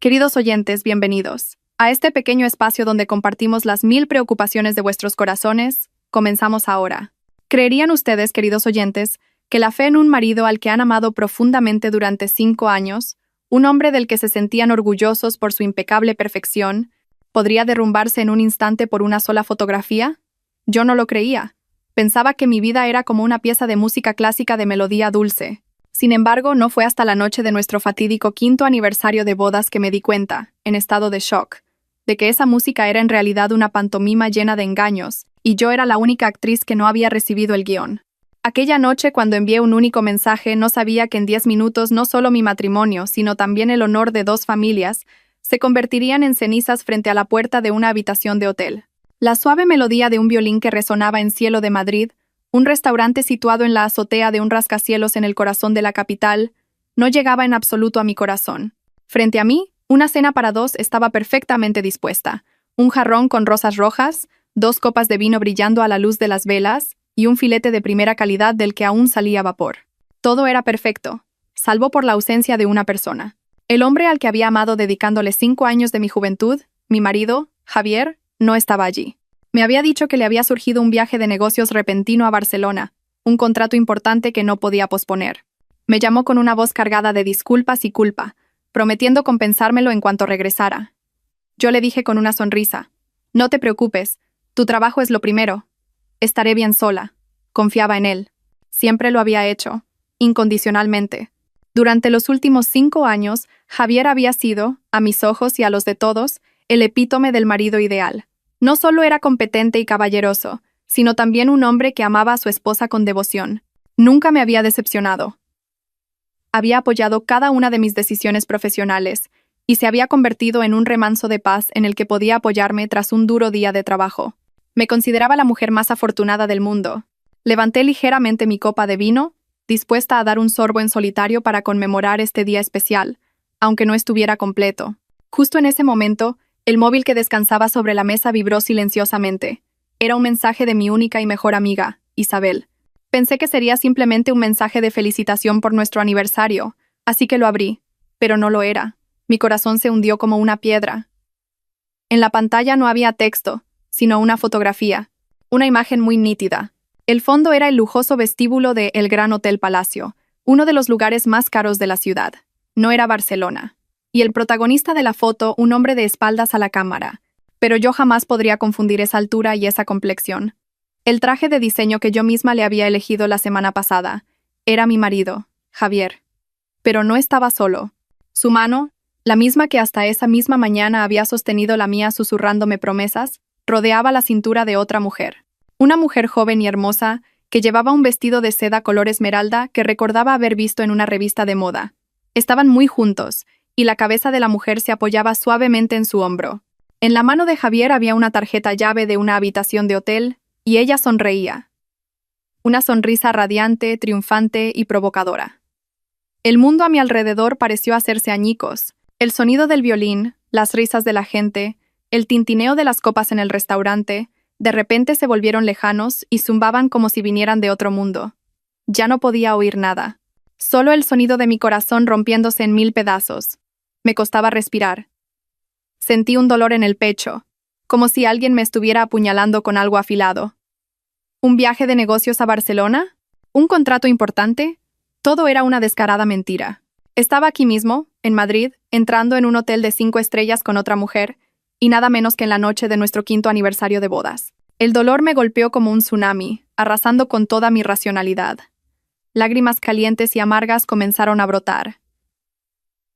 Queridos oyentes, bienvenidos a este pequeño espacio donde compartimos las 1000 preocupaciones de vuestros corazones. Comenzamos ahora. ¿Creerían ustedes, queridos oyentes, que la fe en un marido al que han amado profundamente durante 5 años, un hombre del que se sentían orgullosos por su impecable perfección, podría derrumbarse en un instante por una sola fotografía? Yo no lo creía. Pensaba que mi vida era como una pieza de música clásica de melodía dulce. Sin embargo, no fue hasta la noche de nuestro fatídico 5º aniversario de bodas que me di cuenta, en estado de shock, de que esa música era en realidad una pantomima llena de engaños, y yo era la única actriz que no había recibido el guión. Aquella noche, cuando envié un único mensaje, no sabía que en 10 minutos no solo mi matrimonio, sino también el honor de 2 familias, se convertirían en cenizas frente a la puerta de una habitación de hotel. La suave melodía de un violín que resonaba en Cielo de Madrid, un restaurante situado en la azotea de un rascacielos en el corazón de la capital, no llegaba en absoluto a mi corazón. Frente a mí, una cena para 2 estaba perfectamente dispuesta. Un jarrón con rosas rojas, 2 copas de vino brillando a la luz de las velas y un filete de primera calidad del que aún salía vapor. Todo era perfecto, salvo por la ausencia de una persona. El hombre al que había amado dedicándole 5 años de mi juventud, mi marido, Javier, no estaba allí. Me había dicho que le había surgido un viaje de negocios repentino a Barcelona, un contrato importante que no podía posponer. Me llamó con una voz cargada de disculpas y culpa, prometiendo compensármelo en cuanto regresara. Yo le dije con una sonrisa: «No te preocupes, tu trabajo es lo primero. Estaré bien sola». Confiaba en él. Siempre lo había hecho, incondicionalmente. Durante los últimos 5 años, Javier había sido, a mis ojos y a los de todos, el epítome del marido ideal. No solo era competente y caballeroso, sino también un hombre que amaba a su esposa con devoción. Nunca me había decepcionado. Había apoyado cada una de mis decisiones profesionales y se había convertido en un remanso de paz en el que podía apoyarme tras un duro día de trabajo. Me consideraba la mujer más afortunada del mundo. Levanté ligeramente mi copa de vino, dispuesta a dar un sorbo en solitario para conmemorar este día especial, aunque no estuviera completo. Justo en ese momento, el móvil que descansaba sobre la mesa vibró silenciosamente. Era un mensaje de mi única y mejor amiga, Isabel. Pensé que sería simplemente un mensaje de felicitación por nuestro aniversario, así que lo abrí, pero no lo era. Mi corazón se hundió como una piedra. En la pantalla no había texto, sino una fotografía, una imagen muy nítida. El fondo era el lujoso vestíbulo de El Gran Hotel Palacio, uno de los lugares más caros de la ciudad. No era Barcelona. Y el protagonista de la foto, un hombre de espaldas a la cámara. Pero yo jamás podría confundir esa altura y esa complexión. El traje de diseño que yo misma le había elegido la semana pasada era mi marido, Javier. Pero no estaba solo. Su mano, la misma que hasta esa misma mañana había sostenido la mía susurrándome promesas, rodeaba la cintura de otra mujer. Una mujer joven y hermosa que llevaba un vestido de seda color esmeralda que recordaba haber visto en una revista de moda. Estaban muy juntos, y la cabeza de la mujer se apoyaba suavemente en su hombro. En la mano de Javier había una tarjeta llave de una habitación de hotel, y ella sonreía. Una sonrisa radiante, triunfante y provocadora. El mundo a mi alrededor pareció hacerse añicos. El sonido del violín, las risas de la gente, el tintineo de las copas en el restaurante, de repente se volvieron lejanos y zumbaban como si vinieran de otro mundo. Ya no podía oír nada. Solo el sonido de mi corazón rompiéndose en 1000 pedazos. Me costaba respirar. Sentí un dolor en el pecho, como si alguien me estuviera apuñalando con algo afilado. ¿Un viaje de negocios a Barcelona? ¿Un contrato importante? Todo era una descarada mentira. Estaba aquí mismo, en Madrid, entrando en un hotel de 5 estrellas con otra mujer, y nada menos que en la noche de nuestro 5º aniversario de bodas. El dolor me golpeó como un tsunami, arrasando con toda mi racionalidad. Lágrimas calientes y amargas comenzaron a brotar.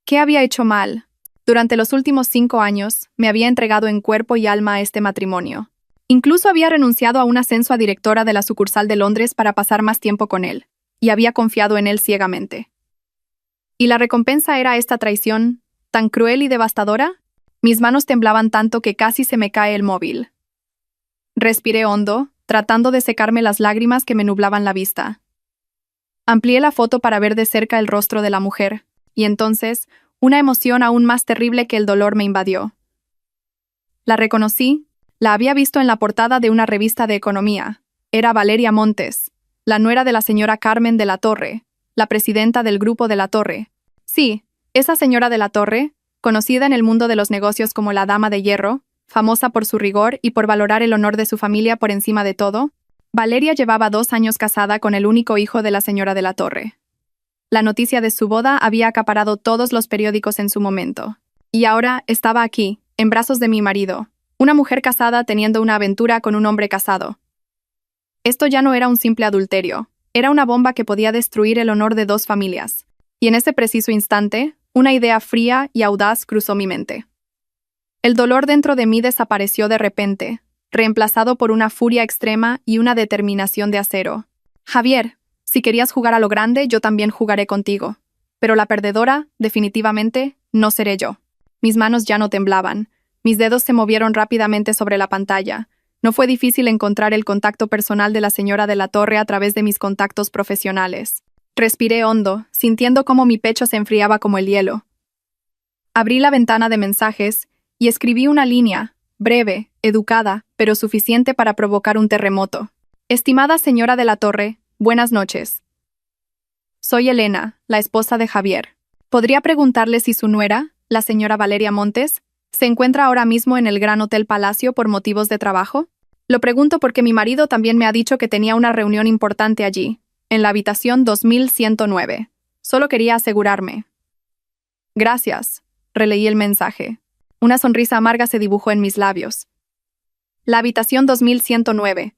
¿Qué había hecho mal? Durante los últimos 5 años, me había entregado en cuerpo y alma a este matrimonio. Incluso había renunciado a un ascenso a directora de la sucursal de Londres para pasar más tiempo con él, y había confiado en él ciegamente. ¿Y la recompensa era esta traición, tan cruel y devastadora? Mis manos temblaban tanto que casi se me cae el móvil. Respiré hondo, tratando de secarme las lágrimas que me nublaban la vista. Amplié la foto para ver de cerca el rostro de la mujer, y entonces, una emoción aún más terrible que el dolor me invadió. La reconocí, la había visto en la portada de una revista de economía. Era Valeria Montes, la nuera de la señora Carmen de la Torre, la presidenta del Grupo de la Torre. Sí, esa señora de la Torre, conocida en el mundo de los negocios como la Dama de Hierro, famosa por su rigor y por valorar el honor de su familia por encima de todo, Valeria llevaba 2 años casada con el único hijo de la señora de la Torre. La noticia de su boda había acaparado todos los periódicos en su momento. Y ahora estaba aquí, en brazos de mi marido, una mujer casada teniendo una aventura con un hombre casado. Esto ya no era un simple adulterio, era una bomba que podía destruir el honor de 2 familias. Y en ese preciso instante, una idea fría y audaz cruzó mi mente. El dolor dentro de mí desapareció de repente, reemplazado por una furia extrema y una determinación de acero. Javier, si querías jugar a lo grande, yo también jugaré contigo. Pero la perdedora, definitivamente, no seré yo. Mis manos ya no temblaban. Mis dedos se movieron rápidamente sobre la pantalla. No fue difícil encontrar el contacto personal de la señora de la Torre a través de mis contactos profesionales. Respiré hondo, sintiendo cómo mi pecho se enfriaba como el hielo. Abrí la ventana de mensajes y escribí una línea, breve, educada, pero suficiente para provocar un terremoto. Estimada señora de la Torre, buenas noches. Soy Elena, la esposa de Javier. ¿Podría preguntarle si su nuera, la señora Valeria Montes, se encuentra ahora mismo en el Gran Hotel Palacio por motivos de trabajo? Lo pregunto porque mi marido también me ha dicho que tenía una reunión importante allí, en la habitación 2109. Solo quería asegurarme. Gracias, releí el mensaje. Una sonrisa amarga se dibujó en mis labios. La habitación 2109.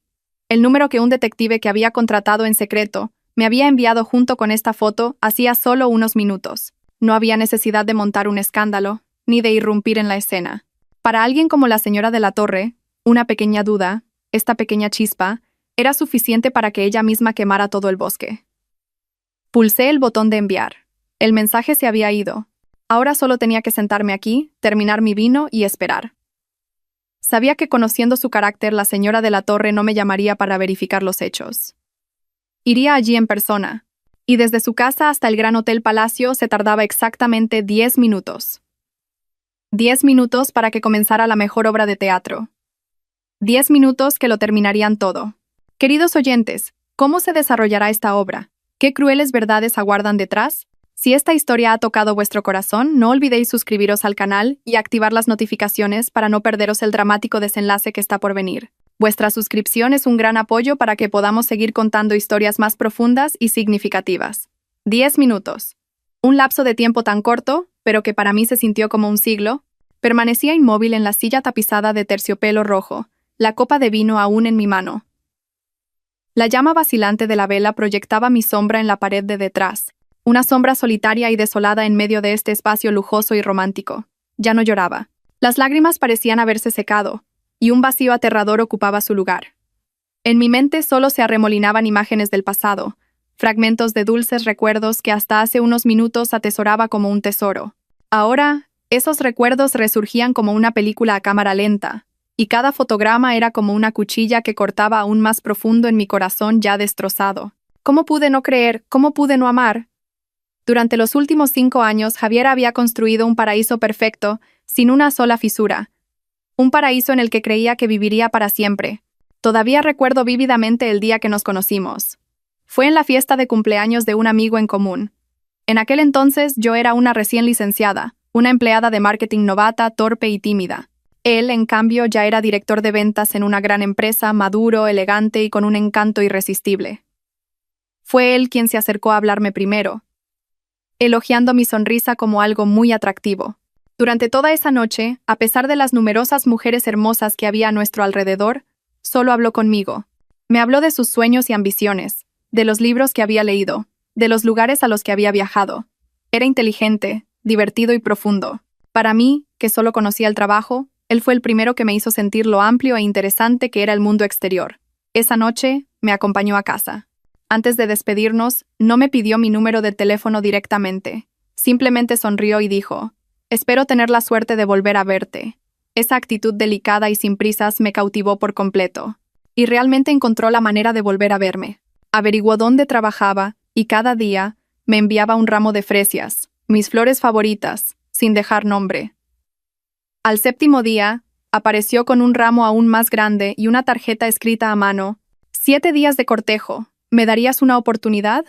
El número que un detective que había contratado en secreto me había enviado junto con esta foto hacía solo unos minutos. No había necesidad de montar un escándalo, ni de irrumpir en la escena. Para alguien como la señora de la Torre, una pequeña duda, esta pequeña chispa, era suficiente para que ella misma quemara todo el bosque. Pulsé el botón de enviar. El mensaje se había ido. Ahora solo tenía que sentarme aquí, terminar mi vino y esperar. Sabía que conociendo su carácter, la señora de la Torre no me llamaría para verificar los hechos. Iría allí en persona, y desde su casa hasta el Gran Hotel Palacio se tardaba exactamente 10 minutos. 10 minutos para que comenzara la mejor obra de teatro. 10 minutos que lo terminarían todo. Queridos oyentes, ¿cómo se desarrollará esta obra? ¿Qué crueles verdades aguardan detrás? Si esta historia ha tocado vuestro corazón, no olvidéis suscribiros al canal y activar las notificaciones para no perderos el dramático desenlace que está por venir. Vuestra suscripción es un gran apoyo para que podamos seguir contando historias más profundas y significativas. 10 minutos. Un lapso de tiempo tan corto, pero que para mí se sintió como un siglo. Permanecía inmóvil en la silla tapizada de terciopelo rojo, la copa de vino aún en mi mano. La llama vacilante de la vela proyectaba mi sombra en la pared de detrás. Una sombra solitaria y desolada en medio de este espacio lujoso y romántico. Ya no lloraba. Las lágrimas parecían haberse secado, y un vacío aterrador ocupaba su lugar. En mi mente solo se arremolinaban imágenes del pasado, fragmentos de dulces recuerdos que hasta hace unos minutos atesoraba como un tesoro. Ahora, esos recuerdos resurgían como una película a cámara lenta, y cada fotograma era como una cuchilla que cortaba aún más profundo en mi corazón ya destrozado. ¿Cómo pude no creer? ¿Cómo pude no amar? Durante los últimos 5 años, Javier había construido un paraíso perfecto, sin una sola fisura. Un paraíso en el que creía que viviría para siempre. Todavía recuerdo vívidamente el día que nos conocimos. Fue en la fiesta de cumpleaños de un amigo en común. En aquel entonces yo era una recién licenciada, una empleada de marketing novata, torpe y tímida. Él, en cambio, ya era director de ventas en una gran empresa, maduro, elegante y con un encanto irresistible. Fue él quien se acercó a hablarme primero, elogiando mi sonrisa como algo muy atractivo. Durante toda esa noche, a pesar de las numerosas mujeres hermosas que había a nuestro alrededor, solo habló conmigo. Me habló de sus sueños y ambiciones, de los libros que había leído, de los lugares a los que había viajado. Era inteligente, divertido y profundo. Para mí, que solo conocía el trabajo, él fue el primero que me hizo sentir lo amplio e interesante que era el mundo exterior. Esa noche, me acompañó a casa. Antes de despedirnos, no me pidió mi número de teléfono directamente. Simplemente sonrió y dijo: «Espero tener la suerte de volver a verte». Esa actitud delicada y sin prisas me cautivó por completo. Y realmente encontró la manera de volver a verme. Averiguó dónde trabajaba y cada día me enviaba un ramo de fresias, mis flores favoritas, sin dejar nombre. Al 7º día, apareció con un ramo aún más grande y una tarjeta escrita a mano: «7 días de cortejo. ¿Me darías una oportunidad?».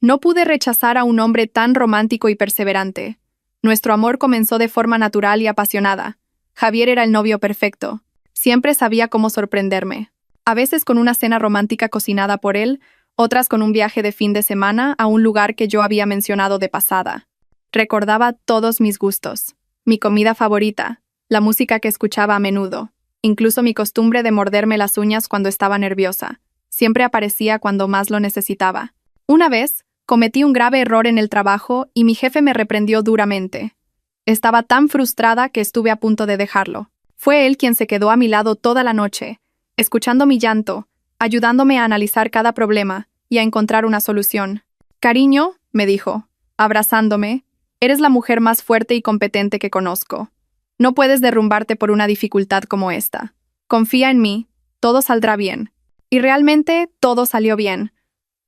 No pude rechazar a un hombre tan romántico y perseverante. Nuestro amor comenzó de forma natural y apasionada. Javier era el novio perfecto. Siempre sabía cómo sorprenderme. A veces con una cena romántica cocinada por él, otras con un viaje de fin de semana a un lugar que yo había mencionado de pasada. Recordaba todos mis gustos, mi comida favorita, la música que escuchaba a menudo, incluso mi costumbre de morderme las uñas cuando estaba nerviosa. Siempre aparecía cuando más lo necesitaba. Una vez, cometí un grave error en el trabajo y mi jefe me reprendió duramente. Estaba tan frustrada que estuve a punto de dejarlo. Fue él quien se quedó a mi lado toda la noche, escuchando mi llanto, ayudándome a analizar cada problema y a encontrar una solución. «Cariño», me dijo, abrazándome, «eres la mujer más fuerte y competente que conozco. No puedes derrumbarte por una dificultad como esta. Confía en mí, todo saldrá bien». Y realmente todo salió bien.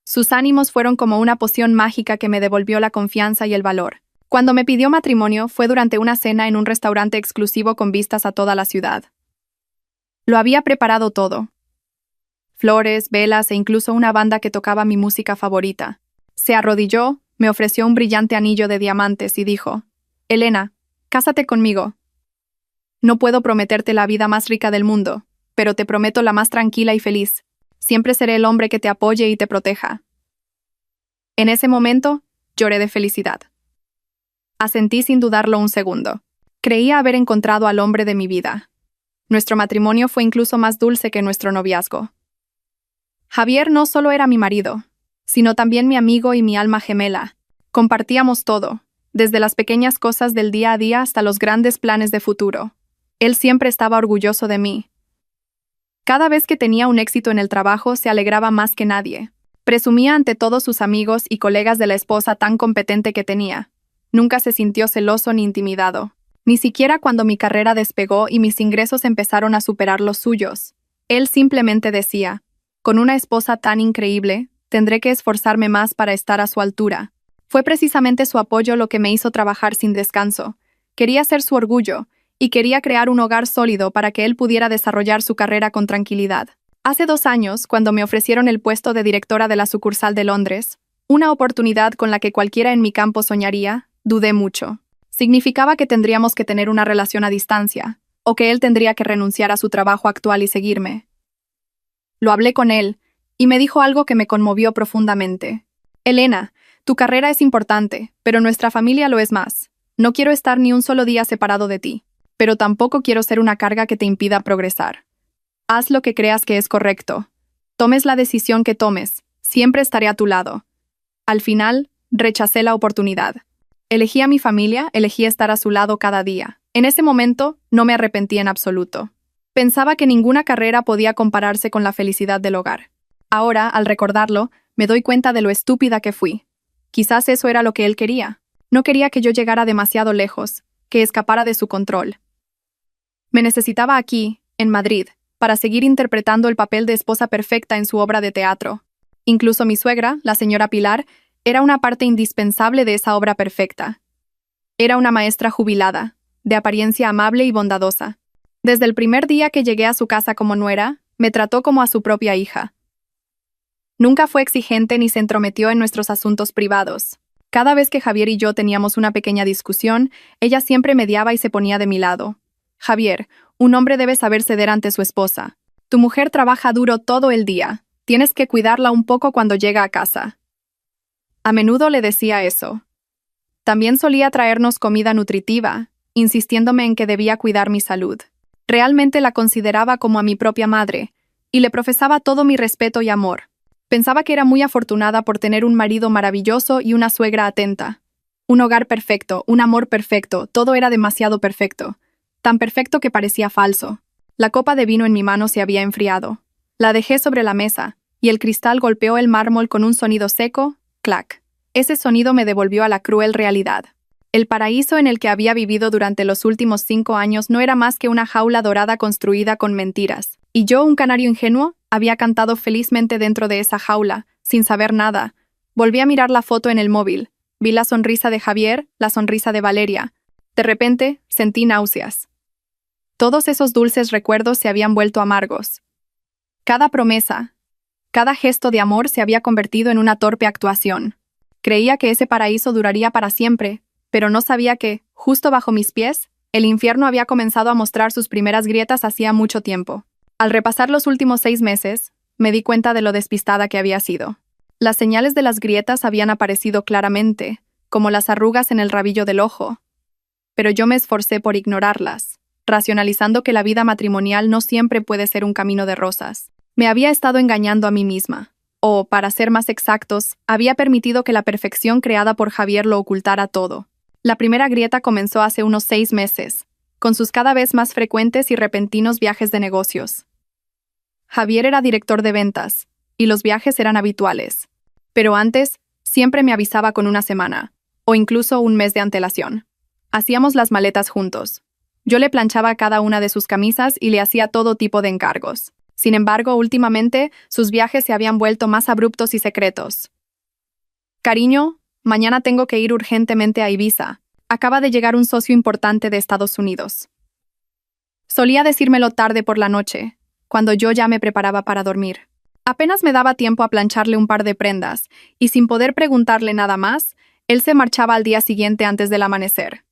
Sus ánimos fueron como una poción mágica que me devolvió la confianza y el valor. Cuando me pidió matrimonio fue durante una cena en un restaurante exclusivo con vistas a toda la ciudad. Lo había preparado todo. Flores, velas e incluso una banda que tocaba mi música favorita. Se arrodilló, me ofreció un brillante anillo de diamantes y dijo: «Elena, cásate conmigo. No puedo prometerte la vida más rica del mundo, pero te prometo la más tranquila y feliz. Siempre seré el hombre que te apoye y te proteja». En ese momento, lloré de felicidad. Asentí sin dudarlo un segundo. Creía haber encontrado al hombre de mi vida. Nuestro matrimonio fue incluso más dulce que nuestro noviazgo. Javier no solo era mi marido, sino también mi amigo y mi alma gemela. Compartíamos todo, desde las pequeñas cosas del día a día hasta los grandes planes de futuro. Él siempre estaba orgulloso de mí. Cada vez que tenía un éxito en el trabajo se alegraba más que nadie. Presumía ante todos sus amigos y colegas de la esposa tan competente que tenía. Nunca se sintió celoso ni intimidado. Ni siquiera cuando mi carrera despegó y mis ingresos empezaron a superar los suyos. Él simplemente decía: «Con una esposa tan increíble, tendré que esforzarme más para estar a su altura». Fue precisamente su apoyo lo que me hizo trabajar sin descanso. Quería ser su orgullo, y quería crear un hogar sólido para que él pudiera desarrollar su carrera con tranquilidad. Hace 2 años, cuando me ofrecieron el puesto de directora de la sucursal de Londres, una oportunidad con la que cualquiera en mi campo soñaría, dudé mucho. Significaba que tendríamos que tener una relación a distancia, o que él tendría que renunciar a su trabajo actual y seguirme. Lo hablé con él, y me dijo algo que me conmovió profundamente. «Elena, tu carrera es importante, pero nuestra familia lo es más. No quiero estar ni un solo día separado de ti, pero tampoco quiero ser una carga que te impida progresar. Haz lo que creas que es correcto. Tomes la decisión que tomes, siempre estaré a tu lado». Al final, rechacé la oportunidad. Elegí a mi familia, elegí estar a su lado cada día. En ese momento, no me arrepentí en absoluto. Pensaba que ninguna carrera podía compararse con la felicidad del hogar. Ahora, al recordarlo, me doy cuenta de lo estúpida que fui. Quizás eso era lo que él quería. No quería que yo llegara demasiado lejos, que escapara de su control. Me necesitaba aquí, en Madrid, para seguir interpretando el papel de esposa perfecta en su obra de teatro. Incluso mi suegra, la señora Pilar, era una parte indispensable de esa obra perfecta. Era una maestra jubilada, de apariencia amable y bondadosa. Desde el primer día que llegué a su casa como nuera, me trató como a su propia hija. Nunca fue exigente ni se entrometió en nuestros asuntos privados. Cada vez que Javier y yo teníamos una pequeña discusión, ella siempre mediaba y se ponía de mi lado. «Javier, un hombre debe saber ceder ante su esposa. Tu mujer trabaja duro todo el día. Tienes que cuidarla un poco cuando llega a casa». A menudo le decía eso. También solía traernos comida nutritiva, insistiéndome en que debía cuidar mi salud. Realmente la consideraba como a mi propia madre, y le profesaba todo mi respeto y amor. Pensaba que era muy afortunada por tener un marido maravilloso y una suegra atenta. Un hogar perfecto, un amor perfecto, todo era demasiado perfecto. Tan perfecto que parecía falso. La copa de vino en mi mano se había enfriado. La dejé sobre la mesa, y el cristal golpeó el mármol con un sonido seco, clac. Ese sonido me devolvió a la cruel realidad. El paraíso en el que había vivido durante los últimos 5 años no era más que una jaula dorada construida con mentiras. Y yo, un canario ingenuo, había cantado felizmente dentro de esa jaula, sin saber nada. Volví a mirar la foto en el móvil. Vi la sonrisa de Javier, la sonrisa de Valeria. De repente, sentí náuseas. Todos esos dulces recuerdos se habían vuelto amargos. Cada promesa, cada gesto de amor se había convertido en una torpe actuación. Creía que ese paraíso duraría para siempre, pero no sabía que, justo bajo mis pies, el infierno había comenzado a mostrar sus primeras grietas hacía mucho tiempo. Al repasar los últimos 6 meses, me di cuenta de lo despistada que había sido. Las señales de las grietas habían aparecido claramente, como las arrugas en el rabillo del ojo, pero yo me esforcé por ignorarlas, racionalizando que la vida matrimonial no siempre puede ser un camino de rosas. Me había estado engañando a mí misma, o, para ser más exactos, había permitido que la perfección creada por Javier lo ocultara todo. La primera grieta comenzó hace unos 6 meses, con sus cada vez más frecuentes y repentinos viajes de negocios. Javier era director de ventas, y los viajes eran habituales. Pero antes, siempre me avisaba con una semana, o incluso un mes de antelación. Hacíamos las maletas juntos. Yo le planchaba cada una de sus camisas y le hacía todo tipo de encargos. Sin embargo, últimamente, sus viajes se habían vuelto más abruptos y secretos. Cariño, mañana tengo que ir urgentemente a Ibiza. Acaba de llegar un socio importante de Estados Unidos. Solía decírmelo tarde por la noche, cuando yo ya me preparaba para dormir. Apenas me daba tiempo a plancharle un par de prendas, y sin poder preguntarle nada más, él se marchaba al día siguiente antes del amanecer.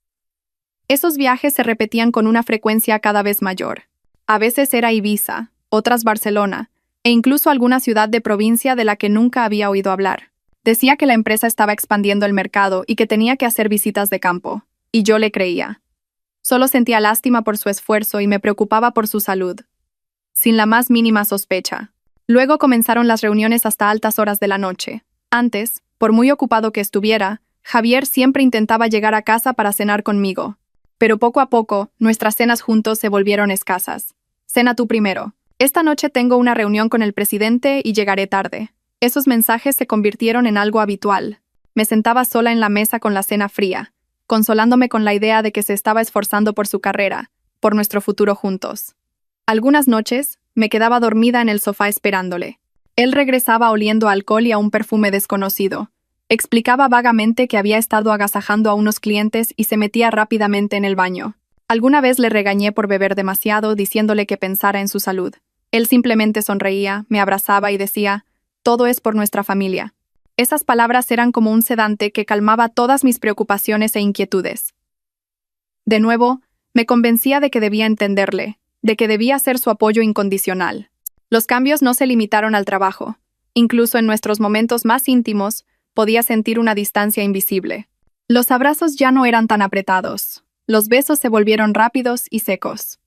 Esos viajes se repetían con una frecuencia cada vez mayor. A veces era Ibiza, otras Barcelona, e incluso alguna ciudad de provincia de la que nunca había oído hablar. Decía que la empresa estaba expandiendo el mercado y que tenía que hacer visitas de campo, y yo le creía. Solo sentía lástima por su esfuerzo y me preocupaba por su salud, sin la más mínima sospecha. Luego comenzaron las reuniones hasta altas horas de la noche. Antes, por muy ocupado que estuviera, Javier siempre intentaba llegar a casa para cenar conmigo. Pero poco a poco, nuestras cenas juntos se volvieron escasas. Cena tú primero. Esta noche tengo una reunión con el presidente y llegaré tarde. Esos mensajes se convirtieron en algo habitual. Me sentaba sola en la mesa con la cena fría, consolándome con la idea de que se estaba esforzando por su carrera, por nuestro futuro juntos. Algunas noches, me quedaba dormida en el sofá esperándole. Él regresaba oliendo a alcohol y a un perfume desconocido. Explicaba vagamente que había estado agasajando a unos clientes y se metía rápidamente en el baño. Alguna vez le regañé por beber demasiado, diciéndole que pensara en su salud. Él simplemente sonreía, me abrazaba y decía: «Todo es por nuestra familia». Esas palabras eran como un sedante que calmaba todas mis preocupaciones e inquietudes. De nuevo, me convencía de que debía entenderle, de que debía ser su apoyo incondicional. Los cambios no se limitaron al trabajo. Incluso en nuestros momentos más íntimos, podía sentir una distancia invisible. Los abrazos ya no eran tan apretados. Los besos se volvieron rápidos y secos.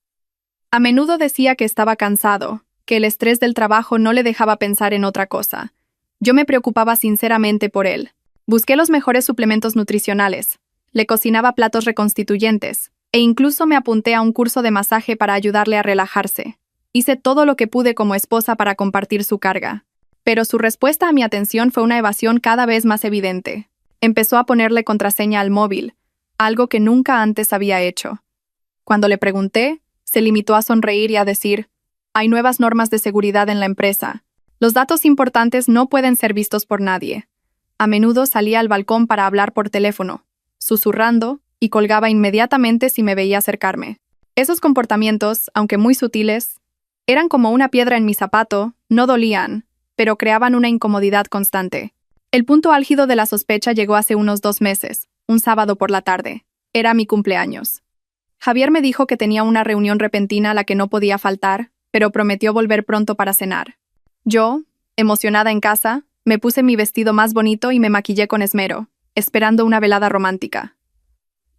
A menudo decía que estaba cansado, que el estrés del trabajo no le dejaba pensar en otra cosa. Yo me preocupaba sinceramente por él. Busqué los mejores suplementos nutricionales, le cocinaba platos reconstituyentes, e incluso me apunté a un curso de masaje para ayudarle a relajarse. Hice todo lo que pude como esposa para compartir su carga. Pero su respuesta a mi atención fue una evasión cada vez más evidente. Empezó a ponerle contraseña al móvil, algo que nunca antes había hecho. Cuando le pregunté, se limitó a sonreír y a decir: «Hay nuevas normas de seguridad en la empresa. Los datos importantes no pueden ser vistos por nadie». A menudo salía al balcón para hablar por teléfono, susurrando, y colgaba inmediatamente si me veía acercarme. Esos comportamientos, aunque muy sutiles, eran como una piedra en mi zapato, no dolían, pero creaban una incomodidad constante. El punto álgido de la sospecha llegó hace unos 2 meses, un sábado por la tarde. Era mi cumpleaños. Javier me dijo que tenía una reunión repentina a la que no podía faltar, pero prometió volver pronto para cenar. Yo, emocionada en casa, me puse mi vestido más bonito y me maquillé con esmero, esperando una velada romántica.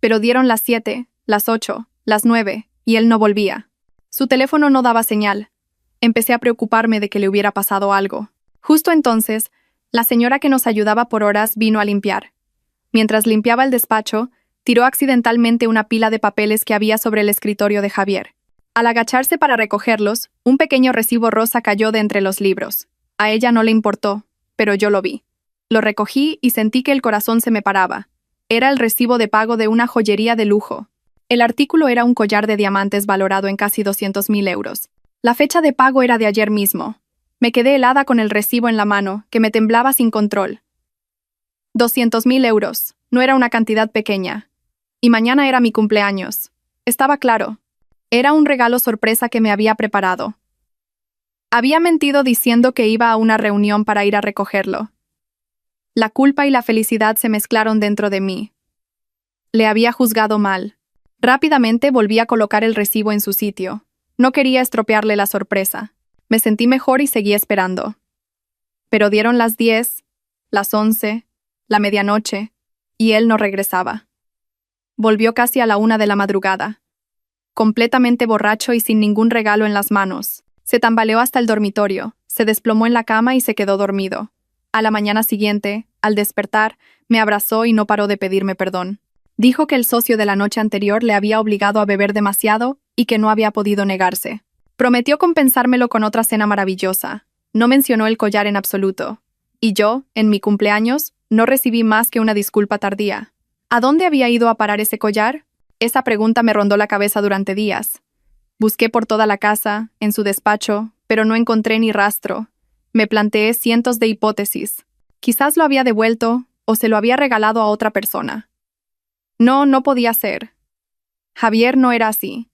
Pero dieron las 7, las 8, las 9, y él no volvía. Su teléfono no daba señal. Empecé a preocuparme de que le hubiera pasado algo. Justo entonces, la señora que nos ayudaba por horas vino a limpiar. Mientras limpiaba el despacho, tiró accidentalmente una pila de papeles que había sobre el escritorio de Javier. Al agacharse para recogerlos, un pequeño recibo rosa cayó de entre los libros. A ella no le importó, pero yo lo vi. Lo recogí y sentí que el corazón se me paraba. Era el recibo de pago de una joyería de lujo. El artículo era un collar de diamantes valorado en casi 200.000 euros. La fecha de pago era de ayer mismo. Me quedé helada con el recibo en la mano, que me temblaba sin control. 200.000 euros. No era una cantidad pequeña. Y mañana era mi cumpleaños. Estaba claro. Era un regalo sorpresa que me había preparado. Había mentido diciendo que iba a una reunión para ir a recogerlo. La culpa y la felicidad se mezclaron dentro de mí. Le había juzgado mal. Rápidamente volví a colocar el recibo en su sitio. No quería estropearle la sorpresa. Me sentí mejor y seguí esperando. Pero dieron las 10, las 11, la medianoche, y él no regresaba. Volvió casi a la 1 de la madrugada. Completamente borracho y sin ningún regalo en las manos. Se tambaleó hasta el dormitorio, se desplomó en la cama y se quedó dormido. A la mañana siguiente, al despertar, me abrazó y no paró de pedirme perdón. Dijo que el socio de la noche anterior le había obligado a beber demasiado y que no había podido negarse. Prometió compensármelo con otra cena maravillosa. No mencionó el collar en absoluto. Y yo, en mi cumpleaños, no recibí más que una disculpa tardía. ¿A dónde había ido a parar ese collar? Esa pregunta me rondó la cabeza durante días. Busqué por toda la casa, en su despacho, pero no encontré ni rastro. Me planteé cientos de hipótesis. Quizás lo había devuelto o se lo había regalado a otra persona. No podía ser. Javier no era así.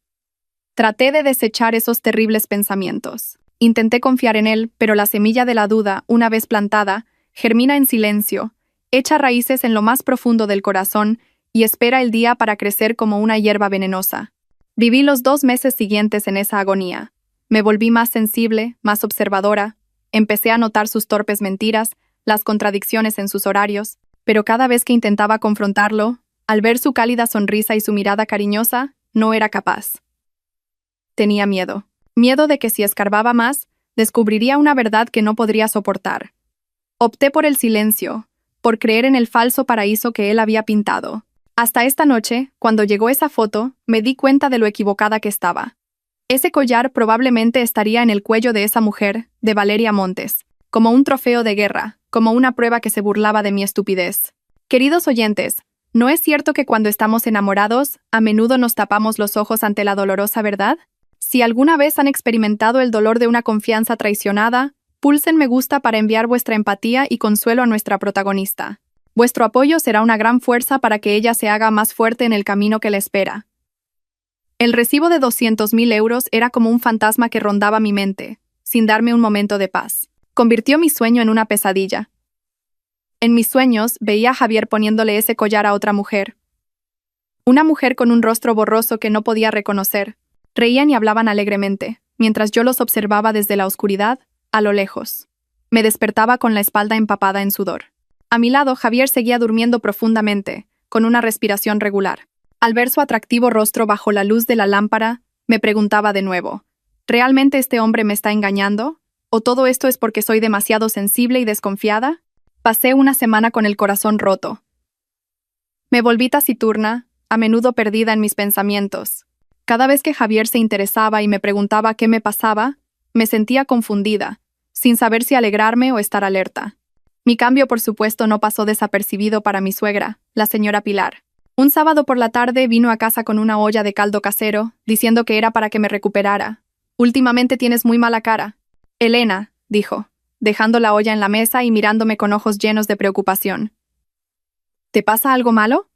Traté de desechar esos terribles pensamientos. Intenté confiar en él, pero la semilla de la duda, una vez plantada, germina en silencio, echa raíces en lo más profundo del corazón y espera el día para crecer como una hierba venenosa. Viví los 2 meses siguientes en esa agonía. Me volví más sensible, más observadora. Empecé a notar sus torpes mentiras, las contradicciones en sus horarios, pero cada vez que intentaba confrontarlo, al ver su cálida sonrisa y su mirada cariñosa, no era capaz. Tenía miedo. Miedo de que si escarbaba más, descubriría una verdad que no podría soportar. Opté por el silencio, por creer en el falso paraíso que él había pintado. Hasta esta noche, cuando llegó esa foto, me di cuenta de lo equivocada que estaba. Ese collar probablemente estaría en el cuello de esa mujer, de Valeria Montes, como un trofeo de guerra, como una prueba que se burlaba de mi estupidez. Queridos oyentes, ¿no es cierto que cuando estamos enamorados, a menudo nos tapamos los ojos ante la dolorosa verdad? Si alguna vez han experimentado el dolor de una confianza traicionada, pulsen me gusta para enviar vuestra empatía y consuelo a nuestra protagonista. Vuestro apoyo será una gran fuerza para que ella se haga más fuerte en el camino que le espera. El recibo de 200.000 euros era como un fantasma que rondaba mi mente, sin darme un momento de paz. Convirtió mi sueño en una pesadilla. En mis sueños veía a Javier poniéndole ese collar a otra mujer. Una mujer con un rostro borroso que no podía reconocer. Reían y hablaban alegremente, mientras yo los observaba desde la oscuridad, a lo lejos. Me despertaba con la espalda empapada en sudor. A mi lado, Javier seguía durmiendo profundamente, con una respiración regular. Al ver su atractivo rostro bajo la luz de la lámpara, me preguntaba de nuevo, ¿realmente este hombre me está engañando? ¿O todo esto es porque soy demasiado sensible y desconfiada? Pasé una semana con el corazón roto. Me volví taciturna, a menudo perdida en mis pensamientos. Cada vez que Javier se interesaba y me preguntaba qué me pasaba, me sentía confundida, sin saber si alegrarme o estar alerta. Mi cambio, por supuesto, no pasó desapercibido para mi suegra, la señora Pilar. Un sábado por la tarde vino a casa con una olla de caldo casero, diciendo que era para que me recuperara. Últimamente tienes muy mala cara. Elena, dijo, dejando la olla en la mesa y mirándome con ojos llenos de preocupación. ¿Te pasa algo malo?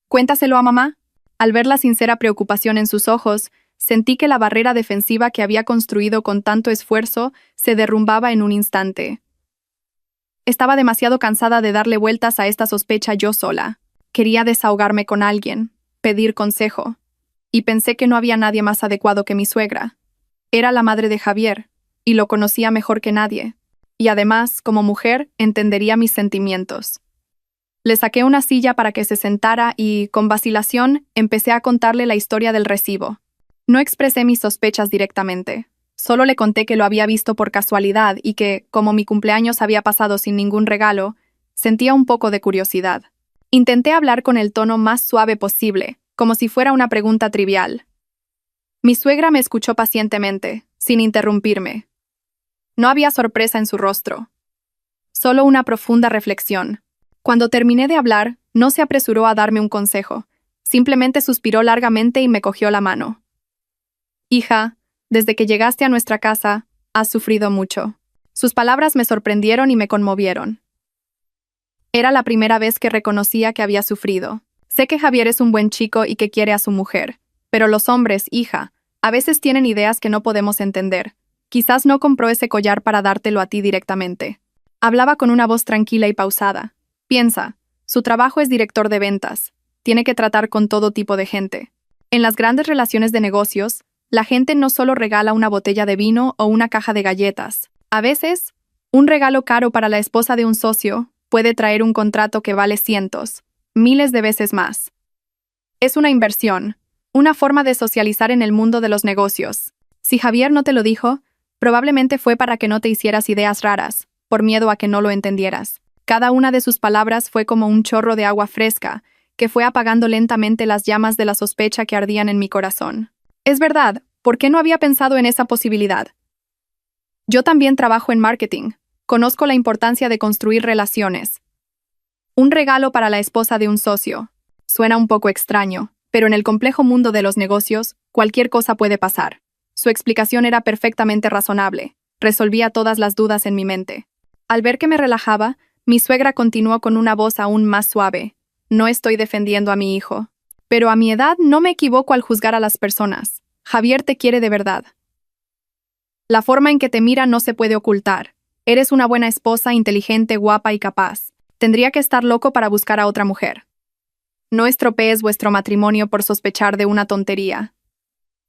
Cuéntaselo a mamá. Al ver la sincera preocupación en sus ojos, sentí que la barrera defensiva que había construido con tanto esfuerzo se derrumbaba en un instante. Estaba demasiado cansada de darle vueltas a esta sospecha yo sola. Quería desahogarme con alguien, pedir consejo. Y pensé que no había nadie más adecuado que mi suegra. Era la madre de Javier, y lo conocía mejor que nadie. Y además, como mujer, entendería mis sentimientos. Le saqué una silla para que se sentara y, con vacilación, empecé a contarle la historia del recibo. No expresé mis sospechas directamente. Solo le conté que lo había visto por casualidad y que, como mi cumpleaños había pasado sin ningún regalo, sentía un poco de curiosidad. Intenté hablar con el tono más suave posible, como si fuera una pregunta trivial. Mi suegra me escuchó pacientemente, sin interrumpirme. No había sorpresa en su rostro. Solo una profunda reflexión. Cuando terminé de hablar, no se apresuró a darme un consejo. Simplemente suspiró largamente y me cogió la mano. Hija, desde que llegaste a nuestra casa, has sufrido mucho. Sus palabras me sorprendieron y me conmovieron. Era la primera vez que reconocía que había sufrido. Sé que Javier es un buen chico y que quiere a su mujer, pero los hombres, hija, a veces tienen ideas que no podemos entender. Quizás no compró ese collar para dártelo a ti directamente. Hablaba con una voz tranquila y pausada. Piensa, su trabajo es director de ventas. tiene que tratar con todo tipo de gente. En las grandes relaciones de negocios, la gente no solo regala una botella de vino o una caja de galletas. A veces, un regalo caro para la esposa de un socio puede traer un contrato que vale cientos, miles de veces más. Es una inversión, una forma de socializar en el mundo de los negocios. Si Javier no te lo dijo, probablemente fue para que no te hicieras ideas raras, por miedo a que no lo entendieras. Cada una de sus palabras fue como un chorro de agua fresca, que fue apagando lentamente las llamas de la sospecha que ardían en mi corazón. Es verdad, ¿por qué no había pensado en esa posibilidad? Yo también trabajo en marketing. Conozco la importancia de construir relaciones. Un regalo para la esposa de un socio. Suena un poco extraño, pero en el complejo mundo de los negocios, cualquier cosa puede pasar. Su explicación era perfectamente razonable. Resolvía todas las dudas en mi mente. Al ver que me relajaba, mi suegra continuó con una voz aún más suave. No estoy defendiendo a mi hijo. Pero a mi edad no me equivoco al juzgar a las personas. Javier te quiere de verdad. La forma en que te mira no se puede ocultar. Eres una buena esposa, inteligente, guapa y capaz. Tendría que estar loco para buscar a otra mujer. No estropees vuestro matrimonio por sospechar de una tontería.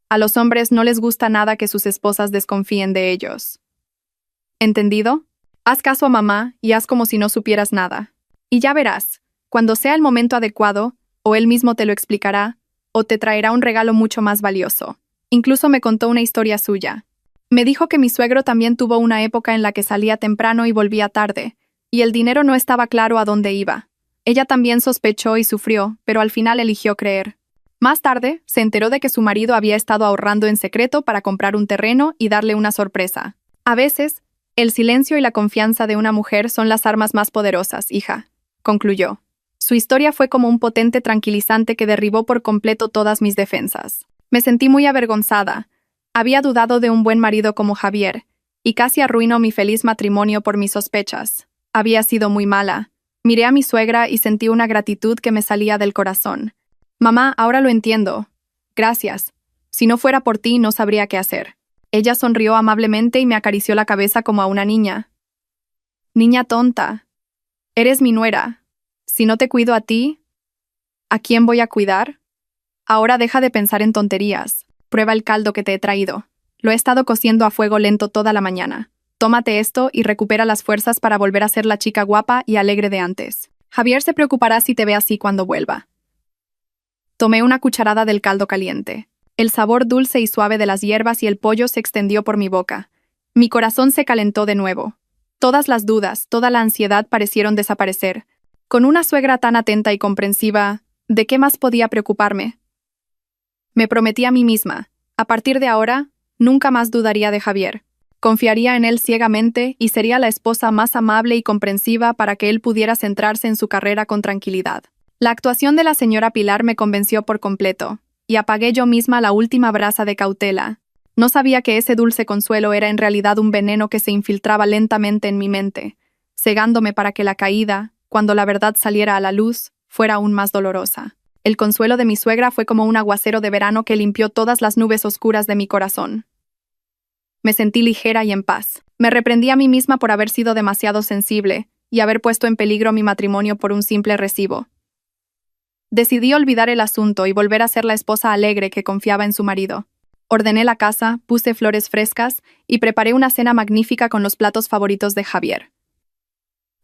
A los hombres no les gusta nada que sus esposas desconfíen de ellos. ¿Entendido? Haz caso a mamá y haz como si no supieras nada. Y ya verás, cuando sea el momento adecuado, o él mismo te lo explicará, o te traerá un regalo mucho más valioso. Incluso me contó una historia suya. Me dijo que mi suegro también tuvo una época en la que salía temprano y volvía tarde, y el dinero no estaba claro a dónde iba. Ella también sospechó y sufrió, pero al final eligió creer. Más tarde, se enteró de que su marido había estado ahorrando en secreto para comprar un terreno y darle una sorpresa. A veces, el silencio y la confianza de una mujer son las armas más poderosas, hija, concluyó. Su historia fue como un potente tranquilizante que derribó por completo todas mis defensas. Me sentí muy avergonzada. Había dudado de un buen marido como Javier, y casi arruinó mi feliz matrimonio por mis sospechas. Había sido muy mala. Miré a mi suegra y sentí una gratitud que me salía del corazón. Mamá, ahora lo entiendo. Gracias. Si no fuera por ti, no sabría qué hacer. Ella sonrió amablemente y me acarició la cabeza como a una niña. Niña tonta. Eres mi nuera. Si no te cuido a ti, ¿a quién voy a cuidar? Ahora deja de pensar en tonterías. Prueba el caldo que te he traído. Lo he estado cociendo a fuego lento toda la mañana. Tómate esto y recupera las fuerzas para volver a ser la chica guapa y alegre de antes. Javier se preocupará si te ve así cuando vuelva. Tomé una cucharada del caldo caliente. El sabor dulce y suave de las hierbas y el pollo se extendió por mi boca. Mi corazón se calentó de nuevo. Todas las dudas, toda la ansiedad parecieron desaparecer. Con una suegra tan atenta y comprensiva, ¿de qué más podía preocuparme? Me prometí a mí misma, a partir de ahora, nunca más dudaría de Javier. Confiaría en él ciegamente y sería la esposa más amable y comprensiva para que él pudiera centrarse en su carrera con tranquilidad. La actuación de la señora Pilar me convenció por completo, y apagué yo misma la última brasa de cautela. No sabía que ese dulce consuelo era en realidad un veneno que se infiltraba lentamente en mi mente, cegándome para que la caída, cuando la verdad saliera a la luz, fuera aún más dolorosa. El consuelo de mi suegra fue como un aguacero de verano que limpió todas las nubes oscuras de mi corazón. Me sentí ligera y en paz. Me reprendí a mí misma por haber sido demasiado sensible y haber puesto en peligro mi matrimonio por un simple recibo. Decidí olvidar el asunto y volver a ser la esposa alegre que confiaba en su marido. Ordené la casa, puse flores frescas y preparé una cena magnífica con los platos favoritos de Javier.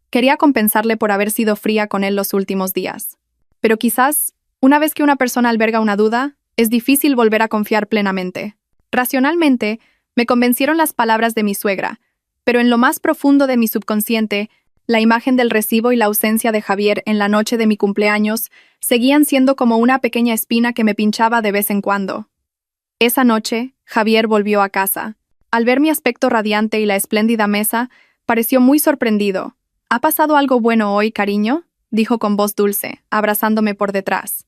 Quería compensarle por haber sido fría con él los últimos días. Pero quizás, una vez que una persona alberga una duda, es difícil volver a confiar plenamente. Racionalmente, me convencieron las palabras de mi suegra, pero en lo más profundo de mi subconsciente, la imagen del recibo y la ausencia de Javier en la noche de mi cumpleaños seguían siendo como una pequeña espina que me pinchaba de vez en cuando. Esa noche, Javier volvió a casa. Al ver mi aspecto radiante y la espléndida mesa, pareció muy sorprendido. ¿Ha pasado algo bueno hoy, cariño?, dijo con voz dulce, abrazándome por detrás.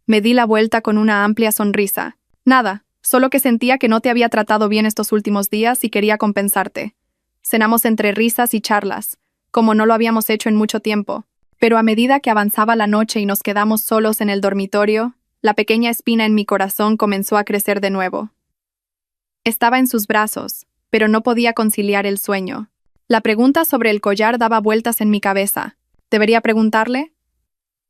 Me di la vuelta con una amplia sonrisa. Nada, solo que sentía que no te había tratado bien estos últimos días y quería compensarte. Cenamos entre risas y charlas, como no lo habíamos hecho en mucho tiempo, pero a medida que avanzaba la noche y nos quedamos solos en el dormitorio, la pequeña espina en mi corazón comenzó a crecer de nuevo. Estaba en sus brazos, pero no podía conciliar el sueño. La pregunta sobre el collar daba vueltas en mi cabeza. ¿Debería preguntarle?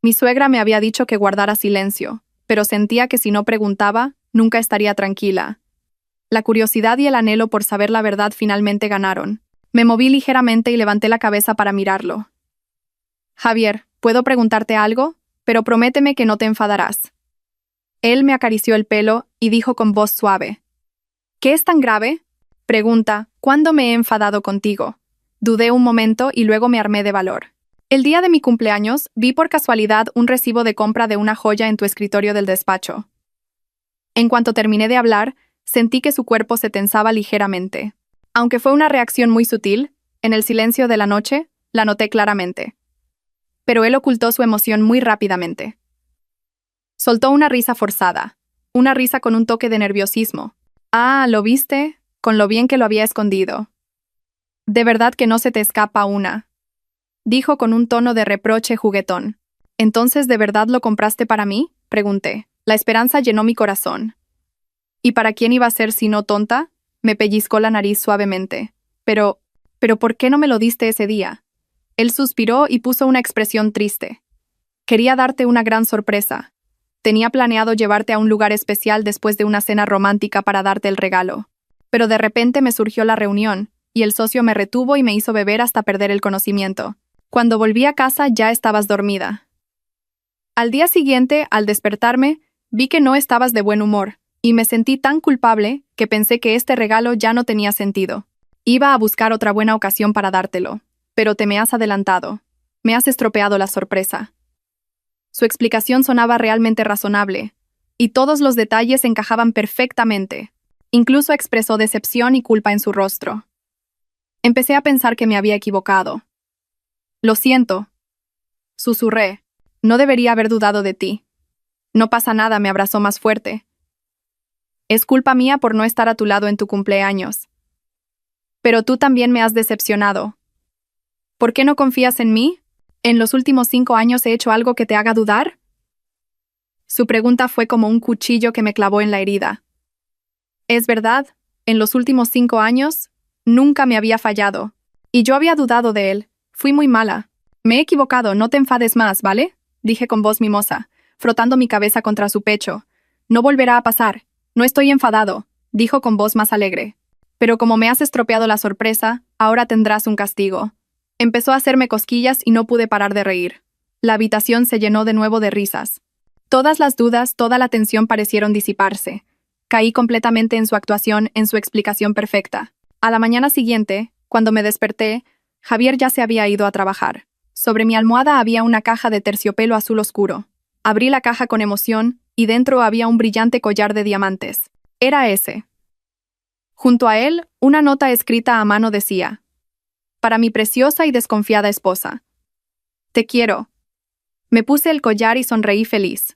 Mi suegra me había dicho que guardara silencio, pero sentía que si no preguntaba, nunca estaría tranquila. La curiosidad y el anhelo por saber la verdad finalmente ganaron. Me moví ligeramente y levanté la cabeza para mirarlo. Javier, ¿puedo preguntarte algo? Pero prométeme que no te enfadarás. Él me acarició el pelo y dijo con voz suave. ¿Qué es tan grave? Pregunta, ¿cuándo me he enfadado contigo? Dudé un momento y luego me armé de valor. El día de mi cumpleaños, vi por casualidad un recibo de compra de una joya en tu escritorio del despacho. En cuanto terminé de hablar, sentí que su cuerpo se tensaba ligeramente. Aunque fue una reacción muy sutil, en el silencio de la noche, la noté claramente. Pero él ocultó su emoción muy rápidamente. Soltó una risa forzada, una risa con un toque de nerviosismo. Ah, ¿lo viste? Con lo bien que lo había escondido. De verdad que no se te escapa una. Dijo con un tono de reproche juguetón. ¿Entonces de verdad lo compraste para mí? Pregunté. La esperanza llenó mi corazón. ¿Y para quién iba a ser si no tonta? Me pellizcó la nariz suavemente. Pero ¿por qué no me lo diste ese día? Él suspiró y puso una expresión triste. Quería darte una gran sorpresa. Tenía planeado llevarte a un lugar especial después de una cena romántica para darte el regalo. Pero de repente me surgió la reunión, y el socio me retuvo y me hizo beber hasta perder el conocimiento. Cuando volví a casa ya estabas dormida. Al día siguiente, al despertarme, vi que no estabas de buen humor, y me sentí tan culpable que pensé que este regalo ya no tenía sentido. Iba a buscar otra buena ocasión para dártelo, pero te me has adelantado. Me has estropeado la sorpresa. Su explicación sonaba realmente razonable, y todos los detalles encajaban perfectamente. Incluso expresó decepción y culpa en su rostro. Empecé a pensar que me había equivocado. Lo siento, susurré. No debería haber dudado de ti. No pasa nada, me abrazó más fuerte. Es culpa mía por no estar a tu lado en tu cumpleaños. Pero tú también me has decepcionado. ¿Por qué no confías en mí? ¿En los últimos 5 años he hecho algo que te haga dudar? Su pregunta fue como un cuchillo que me clavó en la herida. Es verdad, en los últimos 5 años, nunca me había fallado. Y yo había dudado de él. Fui muy mala. Me he equivocado, no te enfades más, ¿vale? Dije con voz mimosa, frotando mi cabeza contra su pecho. No volverá a pasar. No estoy enfadado, dijo con voz más alegre. Pero como me has estropeado la sorpresa, ahora tendrás un castigo. Empezó a hacerme cosquillas y no pude parar de reír. La habitación se llenó de nuevo de risas. Todas las dudas, toda la tensión parecieron disiparse. Caí completamente en su actuación, en su explicación perfecta. A la mañana siguiente, cuando me desperté, Javier ya se había ido a trabajar. Sobre mi almohada había una caja de terciopelo azul oscuro. Abrí la caja con emoción, y dentro había un brillante collar de diamantes. Era ese. Junto a él, una nota escrita a mano decía: para mi preciosa y desconfiada esposa. Te quiero. Me puse el collar y sonreí feliz.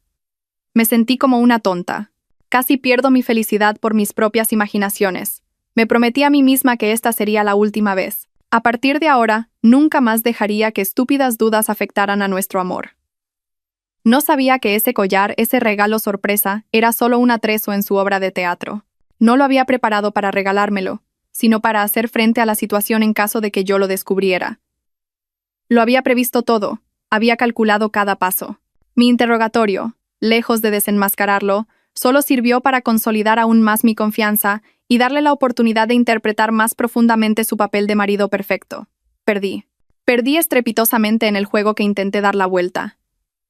Me sentí como una tonta. Casi pierdo mi felicidad por mis propias imaginaciones. Me prometí a mí misma que esta sería la última vez. A partir de ahora, nunca más dejaría que estúpidas dudas afectaran a nuestro amor. No sabía que ese collar, ese regalo sorpresa, era solo un atrezo en su obra de teatro. No lo había preparado para regalármelo, sino para hacer frente a la situación en caso de que yo lo descubriera. Lo había previsto todo, había calculado cada paso. Mi interrogatorio, lejos de desenmascararlo, solo sirvió para consolidar aún más mi confianza y darle la oportunidad de interpretar más profundamente su papel de marido perfecto. Perdí. Perdí estrepitosamente en el juego que intenté dar la vuelta.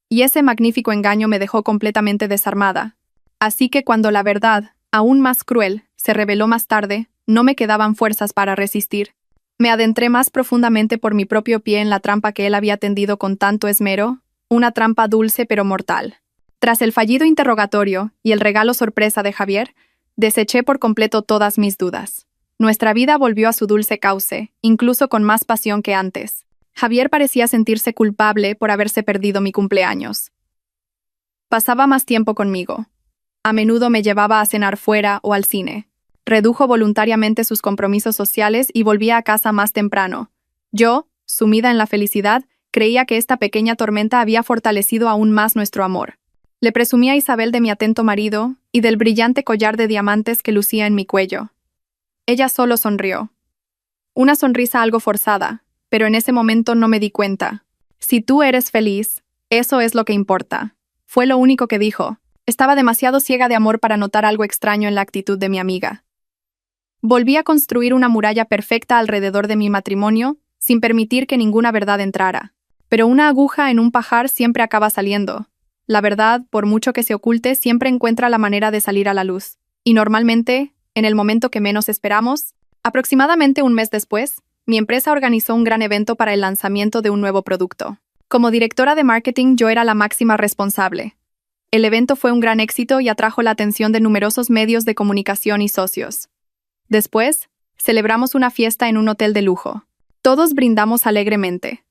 Y ese magnífico engaño me dejó completamente desarmada. Así que cuando la verdad, aún más cruel, se reveló más tarde, no me quedaban fuerzas para resistir. Me adentré más profundamente por mi propio pie en la trampa que él había tendido con tanto esmero, una trampa dulce pero mortal. Tras el fallido interrogatorio y el regalo sorpresa de Javier, deseché por completo todas mis dudas. Nuestra vida volvió a su dulce cauce, incluso con más pasión que antes. Javier parecía sentirse culpable por haberse perdido mi cumpleaños. Pasaba más tiempo conmigo. A menudo me llevaba a cenar fuera o al cine. Redujo voluntariamente sus compromisos sociales y volvía a casa más temprano. Yo, sumida en la felicidad, creía que esta pequeña tormenta había fortalecido aún más nuestro amor. Le presumí a Isabel de mi atento marido y del brillante collar de diamantes que lucía en mi cuello. Ella solo sonrió. Una sonrisa algo forzada, pero en ese momento no me di cuenta. Si tú eres feliz, Eso es lo que importa. Fue lo único que dijo. Estaba demasiado ciega de amor para notar algo extraño en la actitud de mi amiga. Volví a construir una muralla perfecta alrededor de mi matrimonio, sin permitir que ninguna verdad entrara. Pero una aguja en un pajar siempre acaba saliendo. La verdad, por mucho que se oculte, siempre encuentra la manera de salir a la luz. Y normalmente, en el momento que menos esperamos, aproximadamente un mes después, mi empresa organizó un gran evento para el lanzamiento de un nuevo producto. Como directora de marketing, yo era la máxima responsable. El evento fue un gran éxito y atrajo la atención de numerosos medios de comunicación y socios. Después, celebramos una fiesta en un hotel de lujo. Todos brindamos alegremente.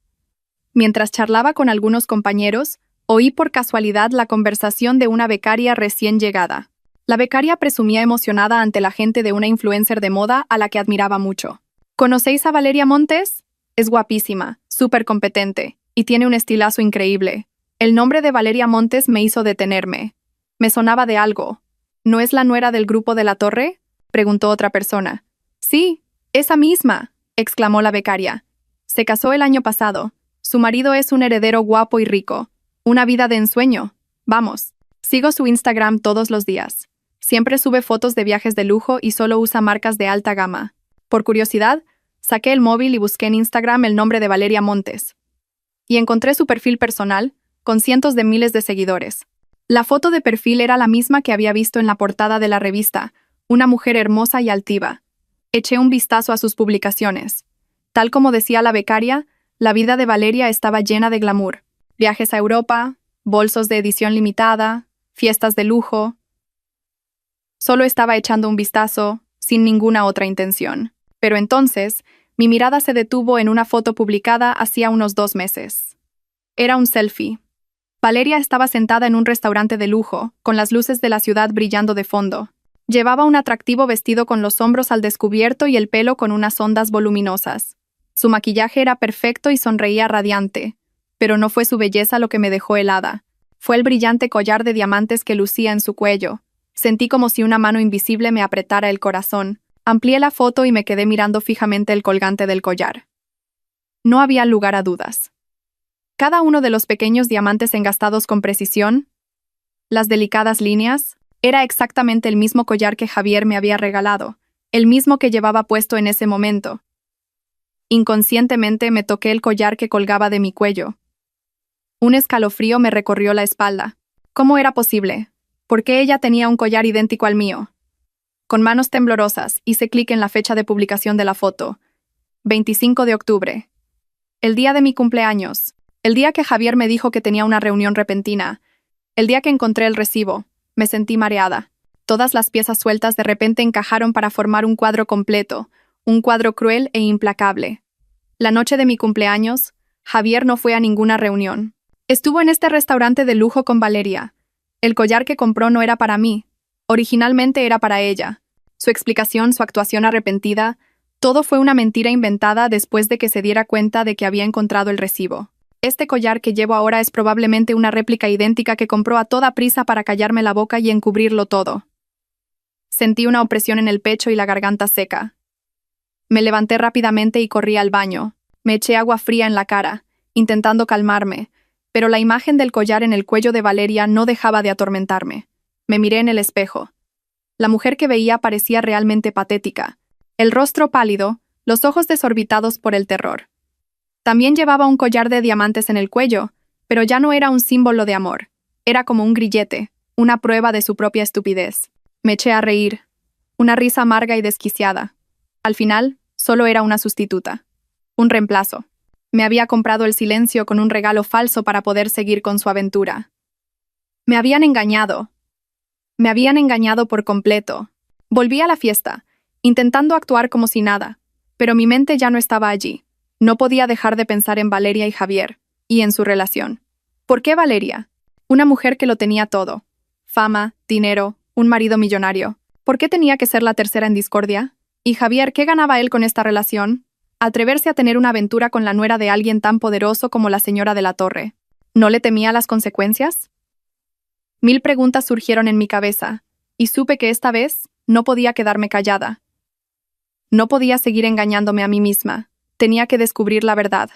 Mientras charlaba con algunos compañeros, oí por casualidad la conversación de una becaria recién llegada. La becaria presumía emocionada ante la gente de una influencer de moda a la que admiraba mucho. ¿Conocéis a Valeria Montes? Es guapísima, súper competente, y tiene un estilazo increíble. El nombre de Valeria Montes me hizo detenerme. Me sonaba de algo. ¿No es la nuera del grupo de La Torre?, preguntó otra persona. Sí, esa misma, exclamó la becaria. Se casó el año pasado. Su marido es un heredero guapo y rico. Una vida de ensueño. Vamos. Sigo su Instagram todos los días. Siempre sube fotos de viajes de lujo y solo usa marcas de alta gama. Por curiosidad, saqué el móvil y busqué en Instagram el nombre de Valeria Montes. Y encontré su perfil personal, con cientos de miles de seguidores. La foto de perfil era la misma que había visto en la portada de la revista, una mujer hermosa y altiva. Eché un vistazo a sus publicaciones. Tal como decía la becaria, la vida de Valeria estaba llena de glamour. Viajes a Europa, bolsos de edición limitada, fiestas de lujo. Solo estaba echando un vistazo, sin ninguna otra intención. Pero entonces, mi mirada se detuvo en una foto publicada hacía unos 2 meses. Era un selfie. Valeria estaba sentada en un restaurante de lujo, con las luces de la ciudad brillando de fondo. Llevaba un atractivo vestido con los hombros al descubierto y el pelo con unas ondas voluminosas. Su maquillaje era perfecto y sonreía radiante, pero no fue su belleza lo que me dejó helada. Fue el brillante collar de diamantes que lucía en su cuello. Sentí como si una mano invisible me apretara el corazón. Amplié la foto y me quedé mirando fijamente el colgante del collar. No había lugar a dudas. Cada uno de los pequeños diamantes engastados con precisión, las delicadas líneas, era exactamente el mismo collar que Javier me había regalado, el mismo que llevaba puesto en ese momento. Inconscientemente me toqué el collar que colgaba de mi cuello. Un escalofrío me recorrió la espalda. ¿Cómo era posible? ¿Por qué ella tenía un collar idéntico al mío? Con manos temblorosas, hice clic en la fecha de publicación de la foto. 25 de octubre. El día de mi cumpleaños. El día que Javier me dijo que tenía una reunión repentina. El día que encontré el recibo. Me sentí mareada. Todas las piezas sueltas de repente encajaron para formar un cuadro completo, un cuadro cruel e implacable. La noche de mi cumpleaños, Javier no fue a ninguna reunión. Estuvo en este restaurante de lujo con Valeria. El collar que compró no era para mí. Originalmente era para ella. Su explicación, su actuación arrepentida, todo fue una mentira inventada después de que se diera cuenta de que había encontrado el recibo. Este collar que llevo ahora es probablemente una réplica idéntica que compró a toda prisa para callarme la boca y encubrirlo todo. Sentí una opresión en el pecho y la garganta seca. Me levanté rápidamente y corrí al baño. Me eché agua fría en la cara, intentando calmarme, pero la imagen del collar en el cuello de Valeria no dejaba de atormentarme. Me miré en el espejo. La mujer que veía parecía realmente patética. El rostro pálido, los ojos desorbitados por el terror. También llevaba un collar de diamantes en el cuello, pero ya no era un símbolo de amor. Era como un grillete, una prueba de su propia estupidez. Me eché a reír. Una risa amarga y desquiciada. Al final, solo era una sustituta. Un reemplazo. Me había comprado el silencio con un regalo falso para poder seguir con su aventura. Me habían engañado. Me habían engañado por completo. Volví a la fiesta, intentando actuar como si nada, pero mi mente ya no estaba allí. No podía dejar de pensar en Valeria y Javier, y en su relación. ¿Por qué Valeria? Una mujer que lo tenía todo. Fama, dinero, un marido millonario. ¿Por qué tenía que ser la tercera en discordia? ¿Y Javier, qué ganaba él con esta relación? Atreverse a tener una aventura con la nuera de alguien tan poderoso como la señora de la Torre. ¿No le temía las consecuencias? 1000 preguntas surgieron en mi cabeza, y supe que esta vez no podía quedarme callada. No podía seguir engañándome a mí misma. Tenía que descubrir la verdad.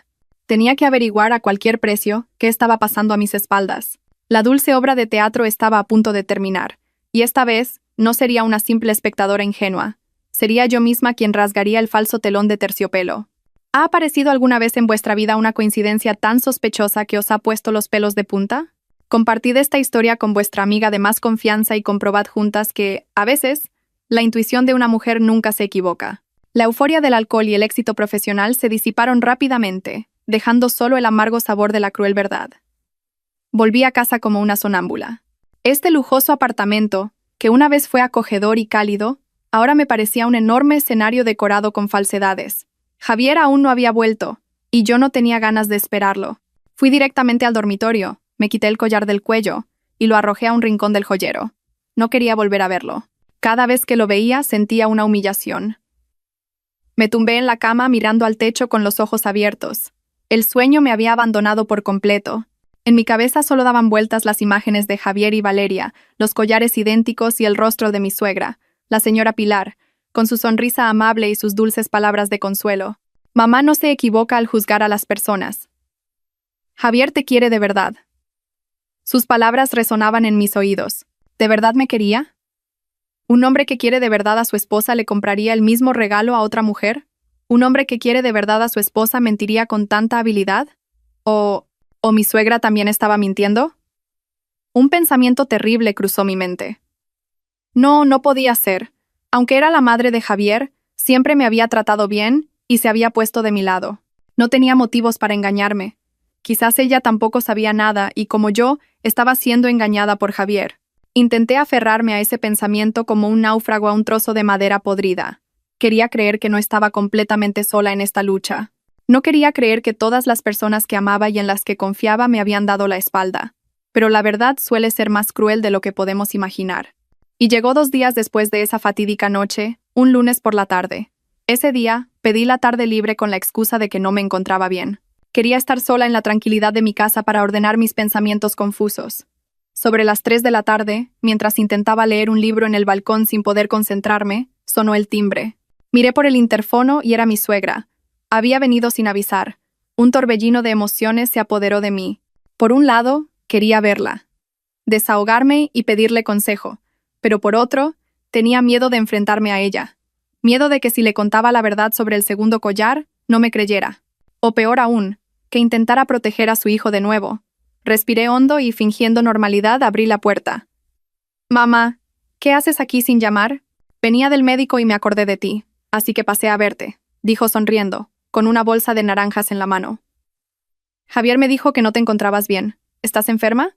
Tenía que averiguar a cualquier precio qué estaba pasando a mis espaldas. La dulce obra de teatro estaba a punto de terminar, y esta vez no sería una simple espectadora ingenua. Sería yo misma quien rasgaría el falso telón de terciopelo. ¿Ha aparecido alguna vez en vuestra vida una coincidencia tan sospechosa que os ha puesto los pelos de punta? Compartid esta historia con vuestra amiga de más confianza y comprobad juntas que, a veces, la intuición de una mujer nunca se equivoca. La euforia del alcohol y el éxito profesional se disiparon rápidamente, dejando solo el amargo sabor de la cruel verdad. Volví a casa como una sonámbula. Este lujoso apartamento, que una vez fue acogedor y cálido, ahora me parecía un enorme escenario decorado con falsedades. Javier aún no había vuelto, y yo no tenía ganas de esperarlo. Fui directamente al dormitorio, me quité el collar del cuello, y lo arrojé a un rincón del joyero. No quería volver a verlo. Cada vez que lo veía sentía una humillación. Me tumbé en la cama mirando al techo con los ojos abiertos. El sueño me había abandonado por completo. En mi cabeza solo daban vueltas las imágenes de Javier y Valeria, los collares idénticos y el rostro de mi suegra, la señora Pilar, con su sonrisa amable y sus dulces palabras de consuelo. Mamá no se equivoca al juzgar a las personas. Javier te quiere de verdad. Sus palabras resonaban en mis oídos. ¿De verdad me quería? ¿Un hombre que quiere de verdad a su esposa le compraría el mismo regalo a otra mujer? ¿Un hombre que quiere de verdad a su esposa mentiría con tanta habilidad? ¿O mi suegra también estaba mintiendo? Un pensamiento terrible cruzó mi mente. No, no podía ser. Aunque era la madre de Javier, siempre me había tratado bien y se había puesto de mi lado. No tenía motivos para engañarme. Quizás ella tampoco sabía nada y, como yo, estaba siendo engañada por Javier. Intenté aferrarme a ese pensamiento como un náufrago a un trozo de madera podrida. Quería creer que no estaba completamente sola en esta lucha. No quería creer que todas las personas que amaba y en las que confiaba me habían dado la espalda. Pero la verdad suele ser más cruel de lo que podemos imaginar. Y llegó 2 días después de esa fatídica noche, un lunes por la tarde. Ese día, pedí la tarde libre con la excusa de que no me encontraba bien. Quería estar sola en la tranquilidad de mi casa para ordenar mis pensamientos confusos. Sobre las 3 de la tarde, mientras intentaba leer un libro en el balcón sin poder concentrarme, sonó el timbre. Miré por el interfono y era mi suegra. Había venido sin avisar. Un torbellino de emociones se apoderó de mí. Por un lado, quería verla, desahogarme y pedirle consejo, pero por otro, tenía miedo de enfrentarme a ella. Miedo de que si le contaba la verdad sobre el segundo collar, no me creyera. O peor aún, que intentara proteger a su hijo de nuevo. Respiré hondo y, fingiendo normalidad, abrí la puerta. «Mamá, ¿qué haces aquí sin llamar? Venía del médico y me acordé de ti, así que pasé a verte», dijo sonriendo, con una bolsa de naranjas en la mano. «Javier me dijo que no te encontrabas bien. ¿Estás enferma?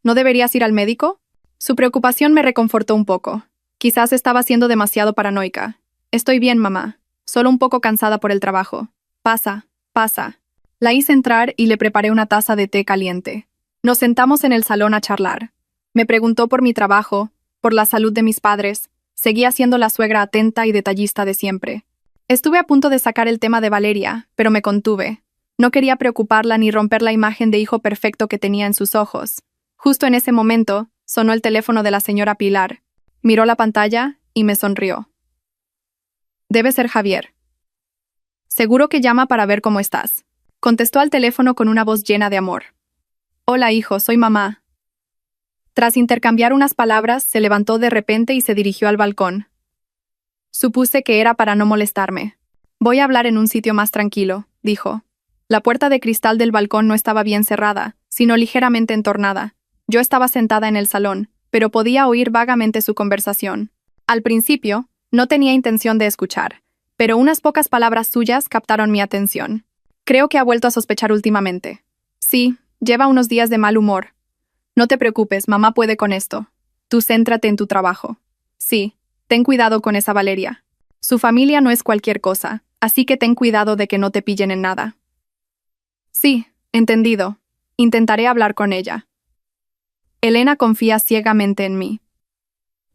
¿No deberías ir al médico?» Su preocupación me reconfortó un poco. Quizás estaba siendo demasiado paranoica. «Estoy bien, mamá. Solo un poco cansada por el trabajo. Pasa, pasa». La hice entrar y le preparé una taza de té caliente. Nos sentamos en el salón a charlar. Me preguntó por mi trabajo, por la salud de mis padres. Seguía siendo la suegra atenta y detallista de siempre. Estuve a punto de sacar el tema de Valeria, pero me contuve. No quería preocuparla ni romper la imagen de hijo perfecto que tenía en sus ojos. Justo en ese momento, sonó el teléfono de la señora Pilar. Miró la pantalla y me sonrió. «Debe ser Javier. Seguro que llama para ver cómo estás», contestó al teléfono con una voz llena de amor. «Hola, hijo, soy mamá». Tras intercambiar unas palabras, se levantó de repente y se dirigió al balcón. Supuse que era para no molestarme. «Voy a hablar en un sitio más tranquilo», dijo. La puerta de cristal del balcón no estaba bien cerrada, sino ligeramente entornada. Yo estaba sentada en el salón, pero podía oír vagamente su conversación. Al principio, no tenía intención de escuchar, pero unas pocas palabras suyas captaron mi atención. «Creo que ha vuelto a sospechar últimamente. Sí, lleva unos días de mal humor. No te preocupes, mamá puede con esto. Tú céntrate en tu trabajo. Sí, ten cuidado con esa Valeria. Su familia no es cualquier cosa, así que ten cuidado de que no te pillen en nada». «Sí, entendido. Intentaré hablar con ella». Elena confía ciegamente en mí.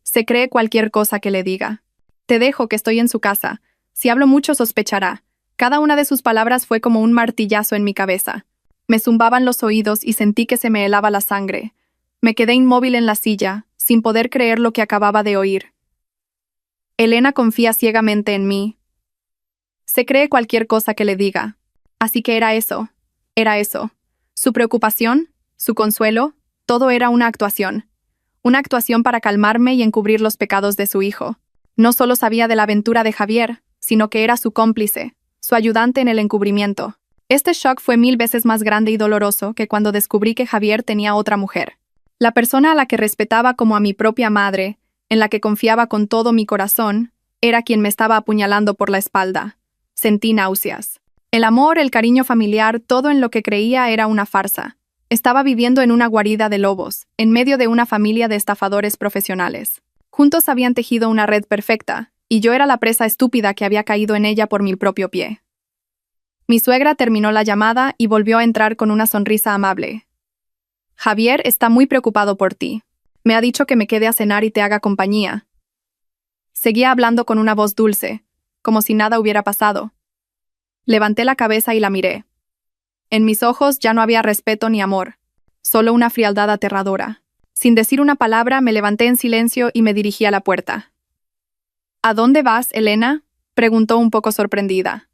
Se cree cualquier cosa que le diga. «Te dejo, que estoy en su casa. Si hablo mucho sospechará». Cada una de sus palabras fue como un martillazo en mi cabeza. Me zumbaban los oídos y sentí que se me helaba la sangre. Me quedé inmóvil en la silla, sin poder creer lo que acababa de oír. «Elena confía ciegamente en mí. Se cree cualquier cosa que le diga». Así que era eso. Era eso. Su preocupación, su consuelo, todo era una actuación. Una actuación para calmarme y encubrir los pecados de su hijo. No solo sabía de la aventura de Javier, sino que era su cómplice, su ayudante en el encubrimiento. Este shock fue 1000 veces más grande y doloroso que cuando descubrí que Javier tenía otra mujer. La persona a la que respetaba como a mi propia madre, en la que confiaba con todo mi corazón, era quien me estaba apuñalando por la espalda. Sentí náuseas. El amor, el cariño familiar, todo en lo que creía era una farsa. Estaba viviendo en una guarida de lobos, en medio de una familia de estafadores profesionales. Juntos habían tejido una red perfecta, y yo era la presa estúpida que había caído en ella por mi propio pie. Mi suegra terminó la llamada y volvió a entrar con una sonrisa amable. Javier está muy preocupado por ti. Me ha dicho que me quede a cenar y te haga compañía. Seguía hablando con una voz dulce, como si nada hubiera pasado. Levanté la cabeza y la miré. En mis ojos ya no había respeto ni amor, solo una frialdad aterradora. Sin decir una palabra, me levanté en silencio y me dirigí a la puerta. ¿A dónde vas, Elena?, preguntó un poco sorprendida.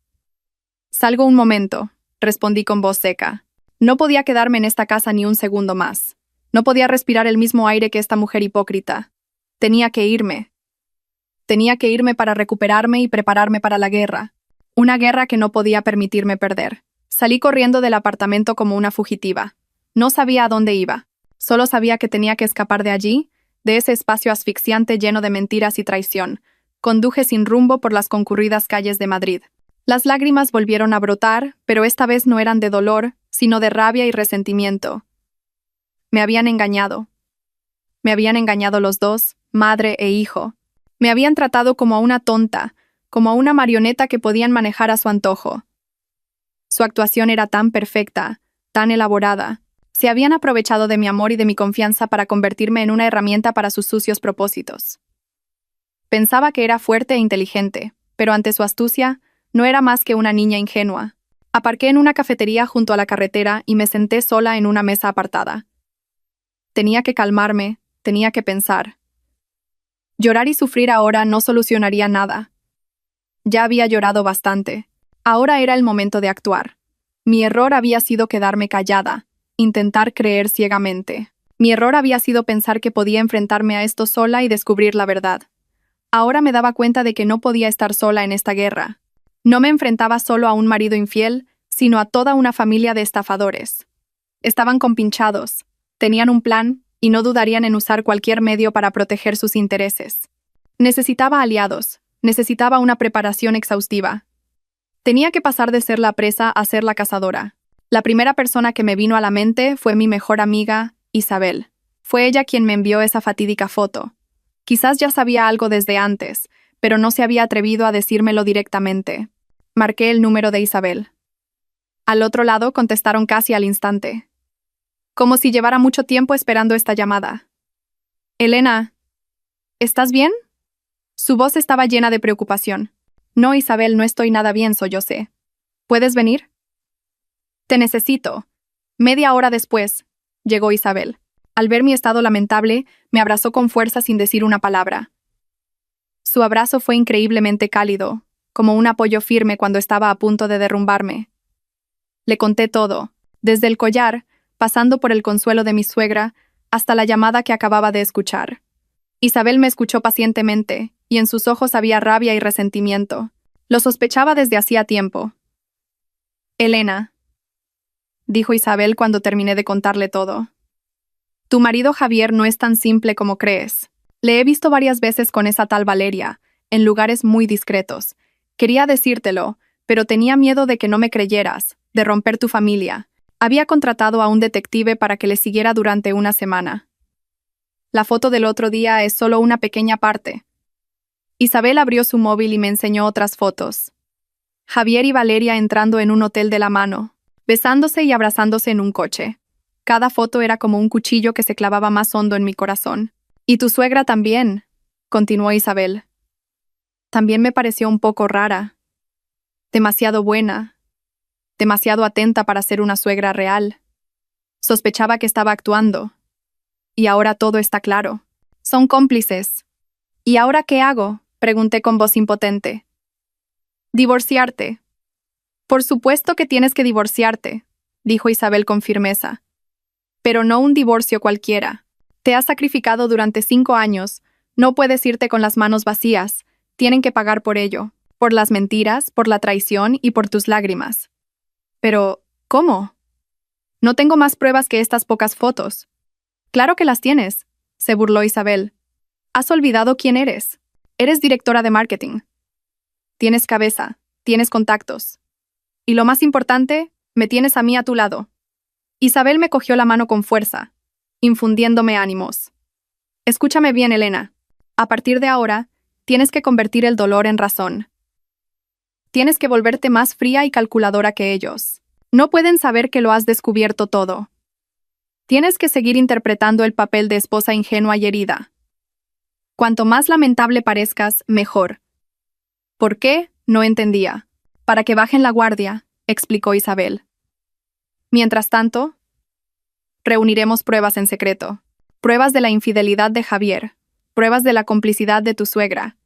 Salgo un momento, respondí con voz seca. No podía quedarme en esta casa ni un segundo más. No podía respirar el mismo aire que esta mujer hipócrita. Tenía que irme. Tenía que irme para recuperarme y prepararme para la guerra. Una guerra que no podía permitirme perder. Salí corriendo del apartamento como una fugitiva. No sabía a dónde iba. Solo sabía que tenía que escapar de allí, de ese espacio asfixiante lleno de mentiras y traición. Conduje sin rumbo por las concurridas calles de Madrid. Las lágrimas volvieron a brotar, pero esta vez no eran de dolor, sino de rabia y resentimiento. Me habían engañado. Me habían engañado los dos, madre e hijo. Me habían tratado como a una tonta, como a una marioneta que podían manejar a su antojo. Su actuación era tan perfecta, tan elaborada. Se habían aprovechado de mi amor y de mi confianza para convertirme en una herramienta para sus sucios propósitos. Pensaba que era fuerte e inteligente, pero ante su astucia, no era más que una niña ingenua. Aparqué en una cafetería junto a la carretera y me senté sola en una mesa apartada. Tenía que calmarme, tenía que pensar. Llorar y sufrir ahora no solucionaría nada. Ya había llorado bastante. Ahora era el momento de actuar. Mi error había sido quedarme callada, intentar creer ciegamente. Mi error había sido pensar que podía enfrentarme a esto sola y descubrir la verdad. Ahora me daba cuenta de que no podía estar sola en esta guerra. No me enfrentaba solo a un marido infiel, sino a toda una familia de estafadores. Estaban compinchados, tenían un plan y no dudarían en usar cualquier medio para proteger sus intereses. Necesitaba aliados, necesitaba una preparación exhaustiva. Tenía que pasar de ser la presa a ser la cazadora. La primera persona que me vino a la mente fue mi mejor amiga, Isabel. Fue ella quien me envió esa fatídica foto. Quizás ya sabía algo desde antes, pero no se había atrevido a decírmelo directamente. Marqué el número de Isabel. Al otro lado contestaron casi al instante. Como si llevara mucho tiempo esperando esta llamada. Elena, ¿estás bien? Su voz estaba llena de preocupación. No, Isabel, no estoy nada bien, sollocé. ¿Puedes venir? Te necesito. Media hora después, llegó Isabel. Al ver mi estado lamentable, me abrazó con fuerza sin decir una palabra. Su abrazo fue increíblemente cálido, como un apoyo firme cuando estaba a punto de derrumbarme. Le conté todo, desde el collar, pasando por el consuelo de mi suegra, hasta la llamada que acababa de escuchar. Isabel me escuchó pacientemente, y en sus ojos había rabia y resentimiento. Lo sospechaba desde hacía tiempo. Elena, dijo Isabel cuando terminé de contarle todo. Tu marido Javier no es tan simple como crees. Le he visto varias veces con esa tal Valeria, en lugares muy discretos. Quería decírtelo, pero tenía miedo de que no me creyeras, de romper tu familia. Había contratado a un detective para que le siguiera durante una semana. La foto del otro día es solo una pequeña parte. Isabel abrió su móvil y me enseñó otras fotos. Javier y Valeria entrando en un hotel de la mano, besándose y abrazándose en un coche. Cada foto era como un cuchillo que se clavaba más hondo en mi corazón. Y tu suegra también, continuó Isabel. También me pareció un poco rara. Demasiado buena. Demasiado atenta para ser una suegra real. Sospechaba que estaba actuando. Y ahora todo está claro. Son cómplices. ¿Y ahora qué hago?, pregunté con voz impotente. Divorciarte. Por supuesto que tienes que divorciarte, dijo Isabel con firmeza. Pero no un divorcio cualquiera. Te has sacrificado durante 5 años. No puedes irte con las manos vacías. Tienen que pagar por ello. Por las mentiras, por la traición y por tus lágrimas. Pero, ¿cómo? No tengo más pruebas que estas pocas fotos. Claro que las tienes, se burló Isabel. Has olvidado quién eres. Eres directora de marketing. Tienes cabeza, tienes contactos. Y lo más importante, me tienes a mí a tu lado. Isabel me cogió la mano con fuerza, infundiéndome ánimos. Escúchame bien, Elena. A partir de ahora, tienes que convertir el dolor en razón. Tienes que volverte más fría y calculadora que ellos. No pueden saber que lo has descubierto todo. Tienes que seguir interpretando el papel de esposa ingenua y herida. Cuanto más lamentable parezcas, mejor. ¿Por qué? No entendía. Para que bajen la guardia, explicó Isabel. Mientras tanto, reuniremos pruebas en secreto. Pruebas de la infidelidad de Javier, pruebas de la complicidad de tu suegra,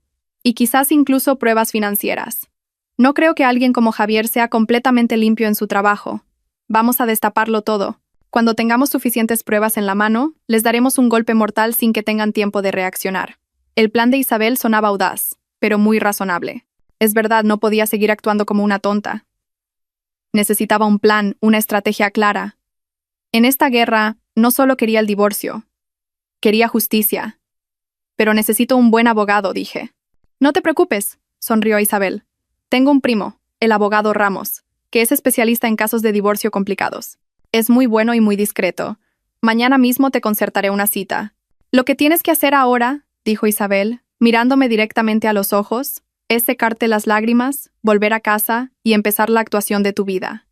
y quizás incluso pruebas financieras. No creo que alguien como Javier sea completamente limpio en su trabajo. Vamos a destaparlo todo. Cuando tengamos suficientes pruebas en la mano, les daremos un golpe mortal sin que tengan tiempo de reaccionar. El plan de Isabel sonaba audaz, pero muy razonable. Es verdad, no podía seguir actuando como una tonta. Necesitaba un plan, una estrategia clara. En esta guerra, no solo quería el divorcio. Quería justicia. Pero necesito un buen abogado, dije. No te preocupes, sonrió Isabel. Tengo un primo, el abogado Ramos, que es especialista en casos de divorcio complicados. Es muy bueno y muy discreto. Mañana mismo te concertaré una cita. Lo que tienes que hacer ahora, dijo Isabel, mirándome directamente a los ojos, es secarte las lágrimas, volver a casa y empezar la actuación de tu vida.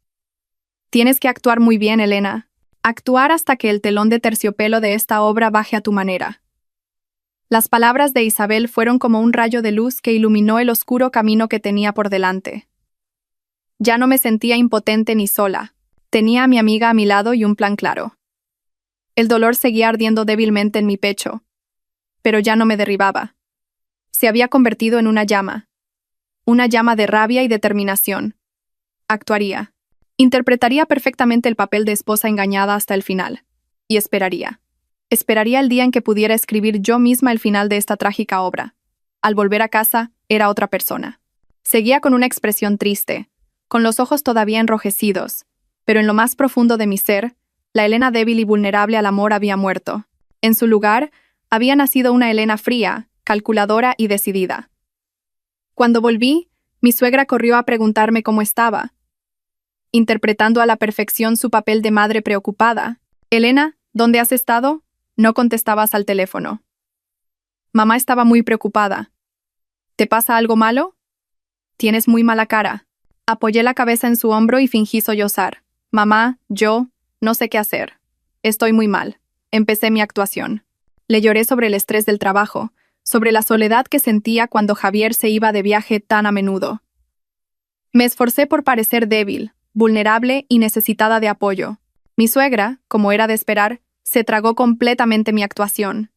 Tienes que actuar muy bien, Elena. Actuar hasta que el telón de terciopelo de esta obra baje a tu manera. Las palabras de Isabel fueron como un rayo de luz que iluminó el oscuro camino que tenía por delante. Ya no me sentía impotente ni sola. Tenía a mi amiga a mi lado y un plan claro. El dolor seguía ardiendo débilmente en mi pecho, pero ya no me derribaba. Se había convertido en una llama de rabia y determinación. Actuaría. Interpretaría perfectamente el papel de esposa engañada hasta el final. Y esperaría. Esperaría el día en que pudiera escribir yo misma el final de esta trágica obra. Al volver a casa, era otra persona. Seguía con una expresión triste, con los ojos todavía enrojecidos, pero en lo más profundo de mi ser, la Elena débil y vulnerable al amor había muerto. En su lugar, había nacido una Elena fría, calculadora y decidida. Cuando volví, mi suegra corrió a preguntarme cómo estaba, interpretando a la perfección su papel de madre preocupada. Elena, ¿dónde has estado? No contestabas al teléfono. Mamá estaba muy preocupada. ¿Te pasa algo malo? Tienes muy mala cara. Apoyé la cabeza en su hombro y fingí sollozar. Mamá, yo, no sé qué hacer. Estoy muy mal. Empecé mi actuación. Le lloré sobre el estrés del trabajo, sobre la soledad que sentía cuando Javier se iba de viaje tan a menudo. Me esforcé por parecer débil, vulnerable y necesitada de apoyo. Mi suegra, como era de esperar, se tragó completamente mi actuación.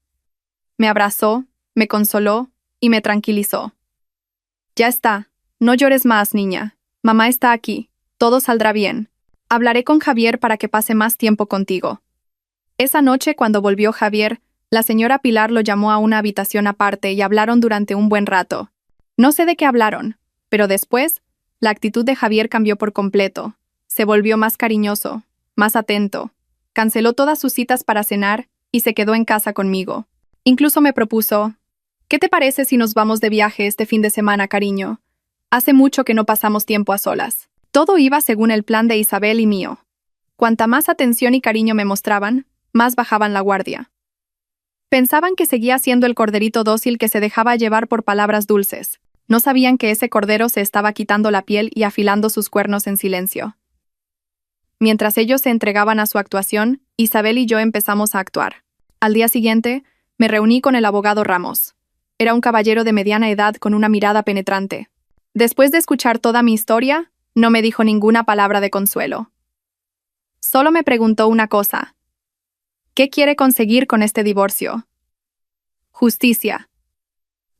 Me abrazó, me consoló y me tranquilizó. Ya está, no llores más, niña. Mamá está aquí, todo saldrá bien. Hablaré con Javier para que pase más tiempo contigo. Esa noche, cuando volvió Javier, la señora Pilar lo llamó a una habitación aparte y hablaron durante un buen rato. No sé de qué hablaron, pero después, la actitud de Javier cambió por completo. Se volvió más cariñoso, más atento. Canceló todas sus citas para cenar y se quedó en casa conmigo. Incluso me propuso, ¿qué te parece si nos vamos de viaje este fin de semana, cariño? Hace mucho que no pasamos tiempo a solas. Todo iba según el plan de Isabel y mío. Cuanta más atención y cariño me mostraban, más bajaban la guardia. Pensaban que seguía siendo el corderito dócil que se dejaba llevar por palabras dulces. No sabían que ese cordero se estaba quitando la piel y afilando sus cuernos en silencio. Mientras ellos se entregaban a su actuación, Isabel y yo empezamos a actuar. Al día siguiente, me reuní con el abogado Ramos. Era un caballero de mediana edad con una mirada penetrante. Después de escuchar toda mi historia, no me dijo ninguna palabra de consuelo. Solo me preguntó una cosa. ¿Qué quiere conseguir con este divorcio? Justicia.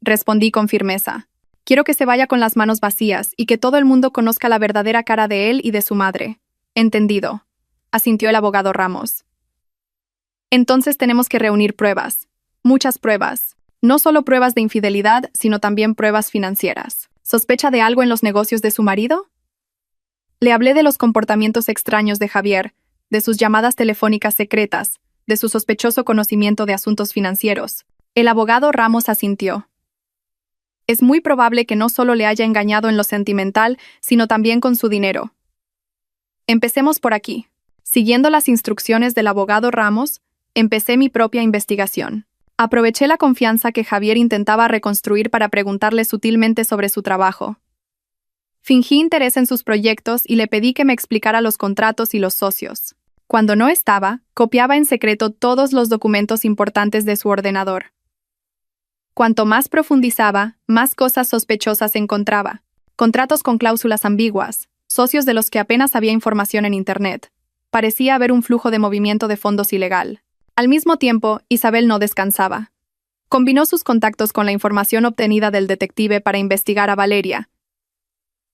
Respondí con firmeza. Quiero que se vaya con las manos vacías y que todo el mundo conozca la verdadera cara de él y de su madre. Entendido, asintió el abogado Ramos. Entonces tenemos que reunir pruebas. Muchas pruebas. No solo pruebas de infidelidad, sino también pruebas financieras. ¿Sospecha de algo en los negocios de su marido? Le hablé de los comportamientos extraños de Javier, de sus llamadas telefónicas secretas, de su sospechoso conocimiento de asuntos financieros. El abogado Ramos asintió. Es muy probable que no solo le haya engañado en lo sentimental, sino también con su dinero. Empecemos por aquí. Siguiendo las instrucciones del abogado Ramos, empecé mi propia investigación. Aproveché la confianza que Javier intentaba reconstruir para preguntarle sutilmente sobre su trabajo. Fingí interés en sus proyectos y le pedí que me explicara los contratos y los socios. Cuando no estaba, copiaba en secreto todos los documentos importantes de su ordenador. Cuanto más profundizaba, más cosas sospechosas encontraba. Contratos con cláusulas ambiguas, socios de los que apenas había información en Internet. Parecía haber un flujo de movimiento de fondos ilegal. Al mismo tiempo, Isabel no descansaba. Combinó sus contactos con la información obtenida del detective para investigar a Valeria.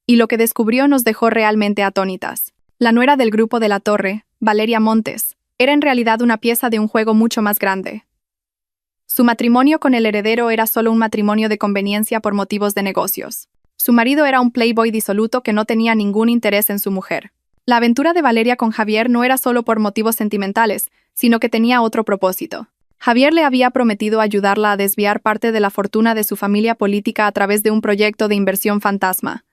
Y lo que descubrió nos dejó realmente atónitas. La nuera del grupo de la Torre, Valeria Montes, era en realidad una pieza de un juego mucho más grande. Su matrimonio con el heredero era solo un matrimonio de conveniencia por motivos de negocios. Su marido era un playboy disoluto que no tenía ningún interés en su mujer. La aventura de Valeria con Javier no era solo por motivos sentimentales, sino que tenía otro propósito. Javier le había prometido ayudarla a desviar parte de la fortuna de su familia política a través de un proyecto de inversión fantasma.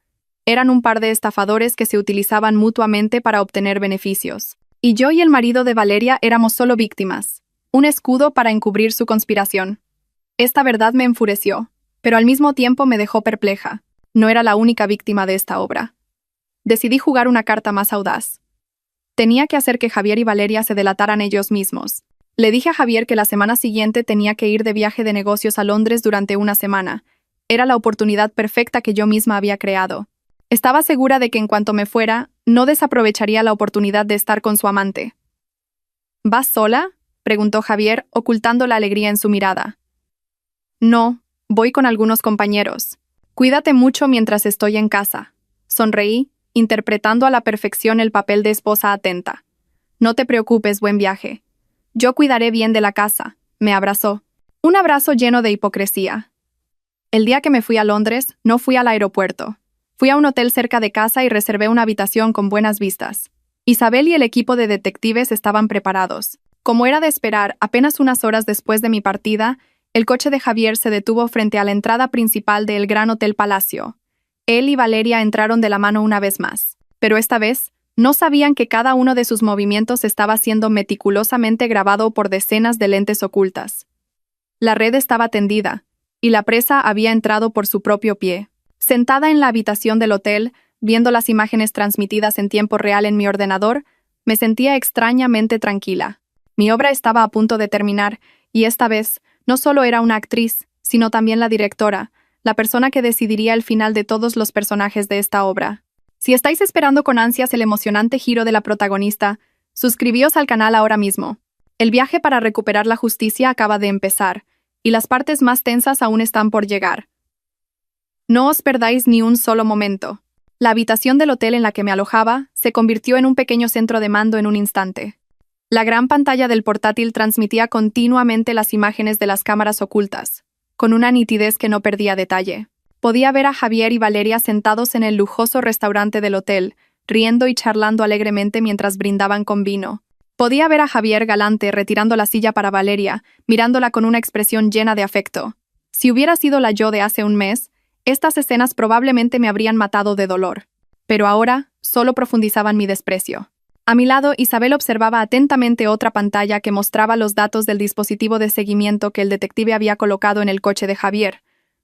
Eran un par de estafadores que se utilizaban mutuamente para obtener beneficios. Y yo y el marido de Valeria éramos solo víctimas. Un escudo para encubrir su conspiración. Esta verdad me enfureció, pero al mismo tiempo me dejó perpleja. No era la única víctima de esta obra. Decidí jugar una carta más audaz. Tenía que hacer que Javier y Valeria se delataran ellos mismos. Le dije a Javier que la semana siguiente tenía que ir de viaje de negocios a Londres durante una semana. Era la oportunidad perfecta que yo misma había creado. Estaba segura de que en cuanto me fuera, no desaprovecharía la oportunidad de estar con su amante. ¿Vas sola?, preguntó Javier, ocultando la alegría en su mirada. No, voy con algunos compañeros. Cuídate mucho mientras estoy en casa. Sonreí, interpretando a la perfección el papel de esposa atenta. No te preocupes, buen viaje. Yo cuidaré bien de la casa, me abrazó. Un abrazo lleno de hipocresía. El día que me fui a Londres, no fui al aeropuerto. Fui a un hotel cerca de casa y reservé una habitación con buenas vistas. Isabel y el equipo de detectives estaban preparados. Como era de esperar, apenas unas horas después de mi partida, el coche de Javier se detuvo frente a la entrada principal del Gran Hotel Palacio. Él y Valeria entraron de la mano una vez más, pero esta vez no sabían que cada uno de sus movimientos estaba siendo meticulosamente grabado por decenas de lentes ocultas. La red estaba tendida, y la presa había entrado por su propio pie. Sentada en la habitación del hotel, viendo las imágenes transmitidas en tiempo real en mi ordenador, me sentía extrañamente tranquila. Mi obra estaba a punto de terminar, y esta vez no solo era una actriz, sino también la directora, la persona que decidiría el final de todos los personajes de esta obra. Si estáis esperando con ansias el emocionante giro de la protagonista, suscribíos al canal ahora mismo. El viaje para recuperar la justicia acaba de empezar, y las partes más tensas aún están por llegar. No os perdáis ni un solo momento. La habitación del hotel en la que me alojaba se convirtió en un pequeño centro de mando en un instante. La gran pantalla del portátil transmitía continuamente las imágenes de las cámaras ocultas, con una nitidez que no perdía detalle. Podía ver a Javier y Valeria sentados en el lujoso restaurante del hotel, riendo y charlando alegremente mientras brindaban con vino. Podía ver a Javier galante retirando la silla para Valeria, mirándola con una expresión llena de afecto. Si hubiera sido la yo de hace un mes, estas escenas probablemente me habrían matado de dolor. Pero ahora, solo profundizaban mi desprecio. A mi lado, Isabel observaba atentamente otra pantalla que mostraba los datos del dispositivo de seguimiento que el detective había colocado en el coche de Javier.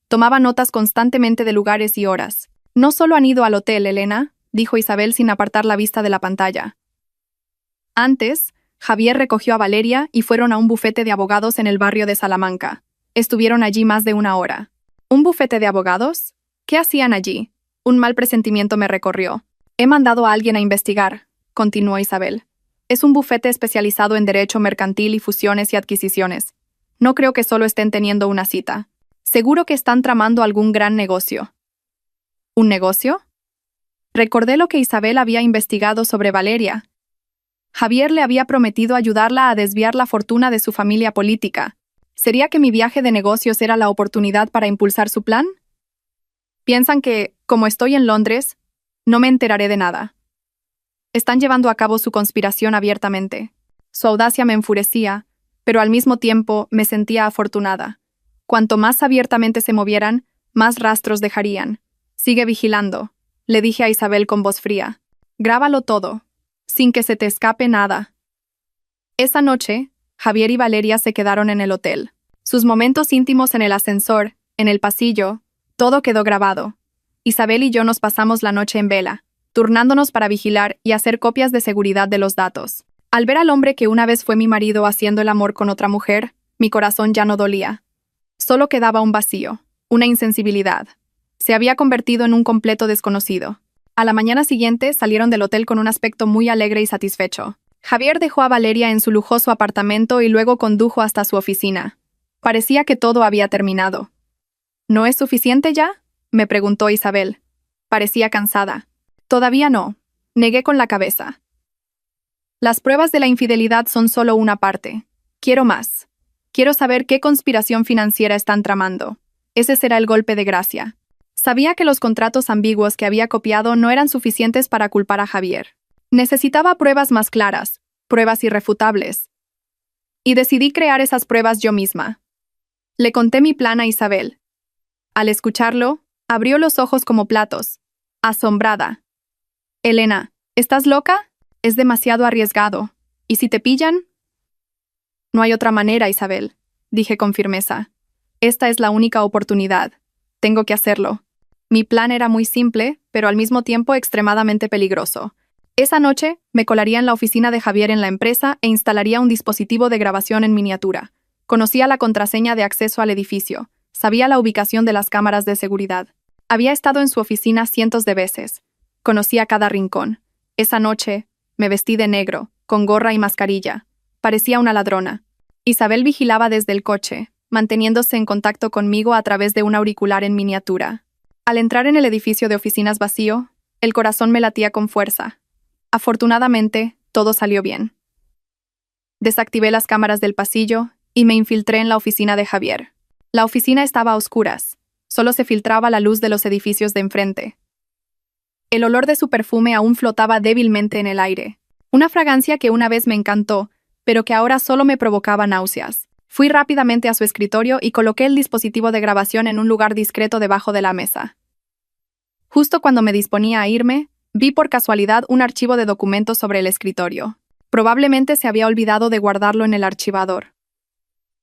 Tomaba notas constantemente de lugares y horas. «No solo han ido al hotel, Elena», dijo Isabel sin apartar la vista de la pantalla. Antes, Javier recogió a Valeria y fueron a un bufete de abogados en el barrio de Salamanca. Estuvieron allí más de una hora. ¿Un bufete de abogados? ¿Qué hacían allí? Un mal presentimiento me recorrió. He mandado a alguien a investigar, continuó Isabel. Es un bufete especializado en derecho mercantil y fusiones y adquisiciones. No creo que solo estén teniendo una cita. Seguro que están tramando algún gran negocio. ¿Un negocio? Recordé lo que Isabel había investigado sobre Valeria. Javier le había prometido ayudarla a desviar la fortuna de su familia política. ¿Sería que mi viaje de negocios era la oportunidad para impulsar su plan? Piensan que, como estoy en Londres, no me enteraré de nada. Están llevando a cabo su conspiración abiertamente. Su audacia me enfurecía, pero al mismo tiempo me sentía afortunada. Cuanto más abiertamente se movieran, más rastros dejarían. Sigue vigilando, le dije a Isabel con voz fría. Grábalo todo, sin que se te escape nada. Esa noche, Javier y Valeria se quedaron en el hotel. Sus momentos íntimos en el ascensor, en el pasillo, todo quedó grabado. Isabel y yo nos pasamos la noche en vela, turnándonos para vigilar y hacer copias de seguridad de los datos. Al ver al hombre que una vez fue mi marido haciendo el amor con otra mujer, mi corazón ya no dolía. Solo quedaba un vacío, una insensibilidad. Se había convertido en un completo desconocido. A la mañana siguiente salieron del hotel con un aspecto muy alegre y satisfecho. Javier dejó a Valeria en su lujoso apartamento y luego condujo hasta su oficina. Parecía que todo había terminado. ¿No es suficiente ya?, me preguntó Isabel. Parecía cansada. Todavía no, negué con la cabeza. Las pruebas de la infidelidad son solo una parte. Quiero más. Quiero saber qué conspiración financiera están tramando. Ese será el golpe de gracia. Sabía que los contratos ambiguos que había copiado no eran suficientes para culpar a Javier. Necesitaba pruebas más claras, pruebas irrefutables. Y decidí crear esas pruebas yo misma. Le conté mi plan a Isabel. Al escucharlo, abrió los ojos como platos, asombrada. Elena, ¿estás loca? Es demasiado arriesgado. ¿Y si te pillan? No hay otra manera, Isabel, dije con firmeza. Esta es la única oportunidad. Tengo que hacerlo. Mi plan era muy simple, pero al mismo tiempo extremadamente peligroso. Esa noche, me colaría en la oficina de Javier en la empresa e instalaría un dispositivo de grabación en miniatura. Conocía la contraseña de acceso al edificio. Sabía la ubicación de las cámaras de seguridad. Había estado en su oficina cientos de veces. Conocía cada rincón. Esa noche, me vestí de negro, con gorra y mascarilla. Parecía una ladrona. Isabel vigilaba desde el coche, manteniéndose en contacto conmigo a través de un auricular en miniatura. Al entrar en el edificio de oficinas vacío, el corazón me latía con fuerza. Afortunadamente, todo salió bien. Desactivé las cámaras del pasillo y me infiltré en la oficina de Javier. La oficina estaba a oscuras. Solo se filtraba la luz de los edificios de enfrente. El olor de su perfume aún flotaba débilmente en el aire. Una fragancia que una vez me encantó, pero que ahora solo me provocaba náuseas. Fui rápidamente a su escritorio y coloqué el dispositivo de grabación en un lugar discreto debajo de la mesa. Justo cuando me disponía a irme, vi por casualidad un archivo de documentos sobre el escritorio. Probablemente se había olvidado de guardarlo en el archivador.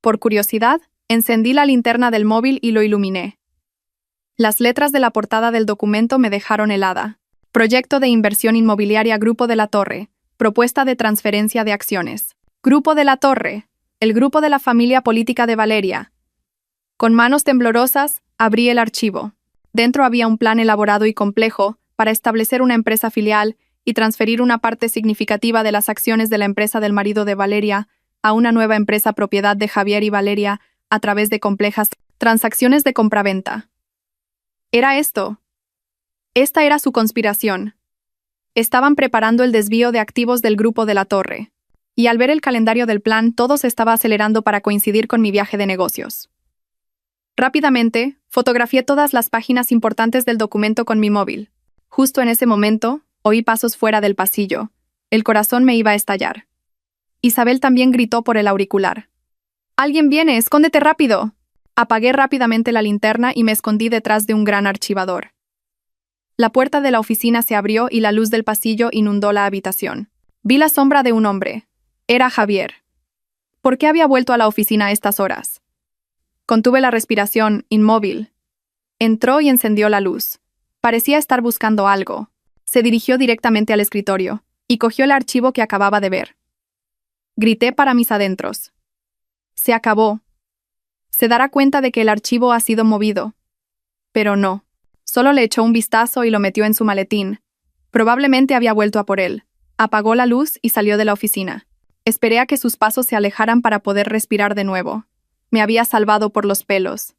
Por curiosidad, encendí la linterna del móvil y lo iluminé. Las letras de la portada del documento me dejaron helada. Proyecto de inversión inmobiliaria Grupo de la Torre. Propuesta de transferencia de acciones. Grupo de la Torre. El grupo de la familia política de Valeria. Con manos temblorosas, abrí el archivo. Dentro había un plan elaborado y complejo para establecer una empresa filial y transferir una parte significativa de las acciones de la empresa del marido de Valeria a una nueva empresa propiedad de Javier y Valeria a través de complejas transacciones de compraventa. Era esto. Esta era su conspiración. Estaban preparando el desvío de activos del Grupo de la Torre. Y al ver el calendario del plan, todo se estaba acelerando para coincidir con mi viaje de negocios. Rápidamente, fotografié todas las páginas importantes del documento con mi móvil. Justo en ese momento, oí pasos fuera del pasillo. El corazón me iba a estallar. Isabel también gritó por el auricular. «¡Alguien viene! ¡Escóndete rápido!». Apagué rápidamente la linterna y me escondí detrás de un gran archivador. La puerta de la oficina se abrió y la luz del pasillo inundó la habitación. Vi la sombra de un hombre. Era Javier. ¿Por qué había vuelto a la oficina a estas horas? Contuve la respiración, inmóvil. Entró y encendió la luz. Parecía estar buscando algo. Se dirigió directamente al escritorio y cogió el archivo que acababa de ver. Grité para mis adentros. Se acabó. Se dará cuenta de que el archivo ha sido movido. Pero no. Solo le echó un vistazo y lo metió en su maletín. Probablemente había vuelto a por él. Apagó la luz y salió de la oficina. Esperé a que sus pasos se alejaran para poder respirar de nuevo. Me había salvado por los pelos.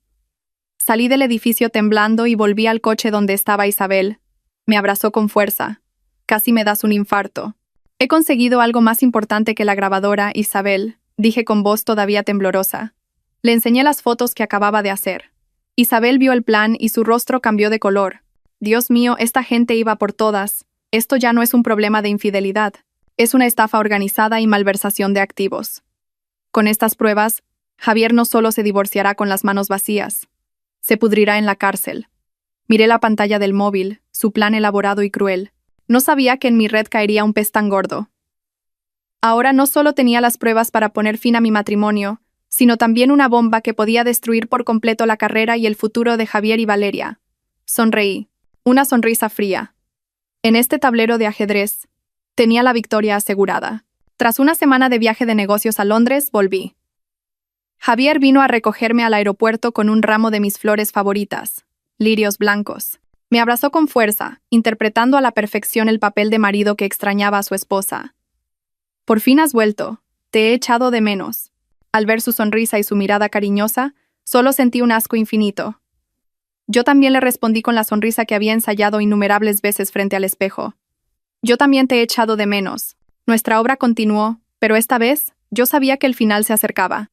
Salí del edificio temblando y volví al coche donde estaba Isabel. Me abrazó con fuerza. Casi me das un infarto. He conseguido algo más importante que la grabadora, Isabel, dije con voz todavía temblorosa. Le enseñé las fotos que acababa de hacer. Isabel vio el plan y su rostro cambió de color. Dios mío, esta gente iba por todas. Esto ya no es un problema de infidelidad. Es una estafa organizada y malversación de activos. Con estas pruebas, Javier no solo se divorciará con las manos vacías, se pudrirá en la cárcel. Miré la pantalla del móvil, su plan elaborado y cruel. No sabía que en mi red caería un pez tan gordo. Ahora no solo tenía las pruebas para poner fin a mi matrimonio, sino también una bomba que podía destruir por completo la carrera y el futuro de Javier y Valeria. Sonreí, una sonrisa fría. En este tablero de ajedrez, tenía la victoria asegurada. Tras una semana de viaje de negocios a Londres, volví. Javier vino a recogerme al aeropuerto con un ramo de mis flores favoritas, lirios blancos. Me abrazó con fuerza, interpretando a la perfección el papel de marido que extrañaba a su esposa. Por fin has vuelto, te he echado de menos. Al ver su sonrisa y su mirada cariñosa, solo sentí un asco infinito. Yo también le respondí con la sonrisa que había ensayado innumerables veces frente al espejo. Yo también te he echado de menos. Nuestra obra continuó, pero esta vez, yo sabía que el final se acercaba.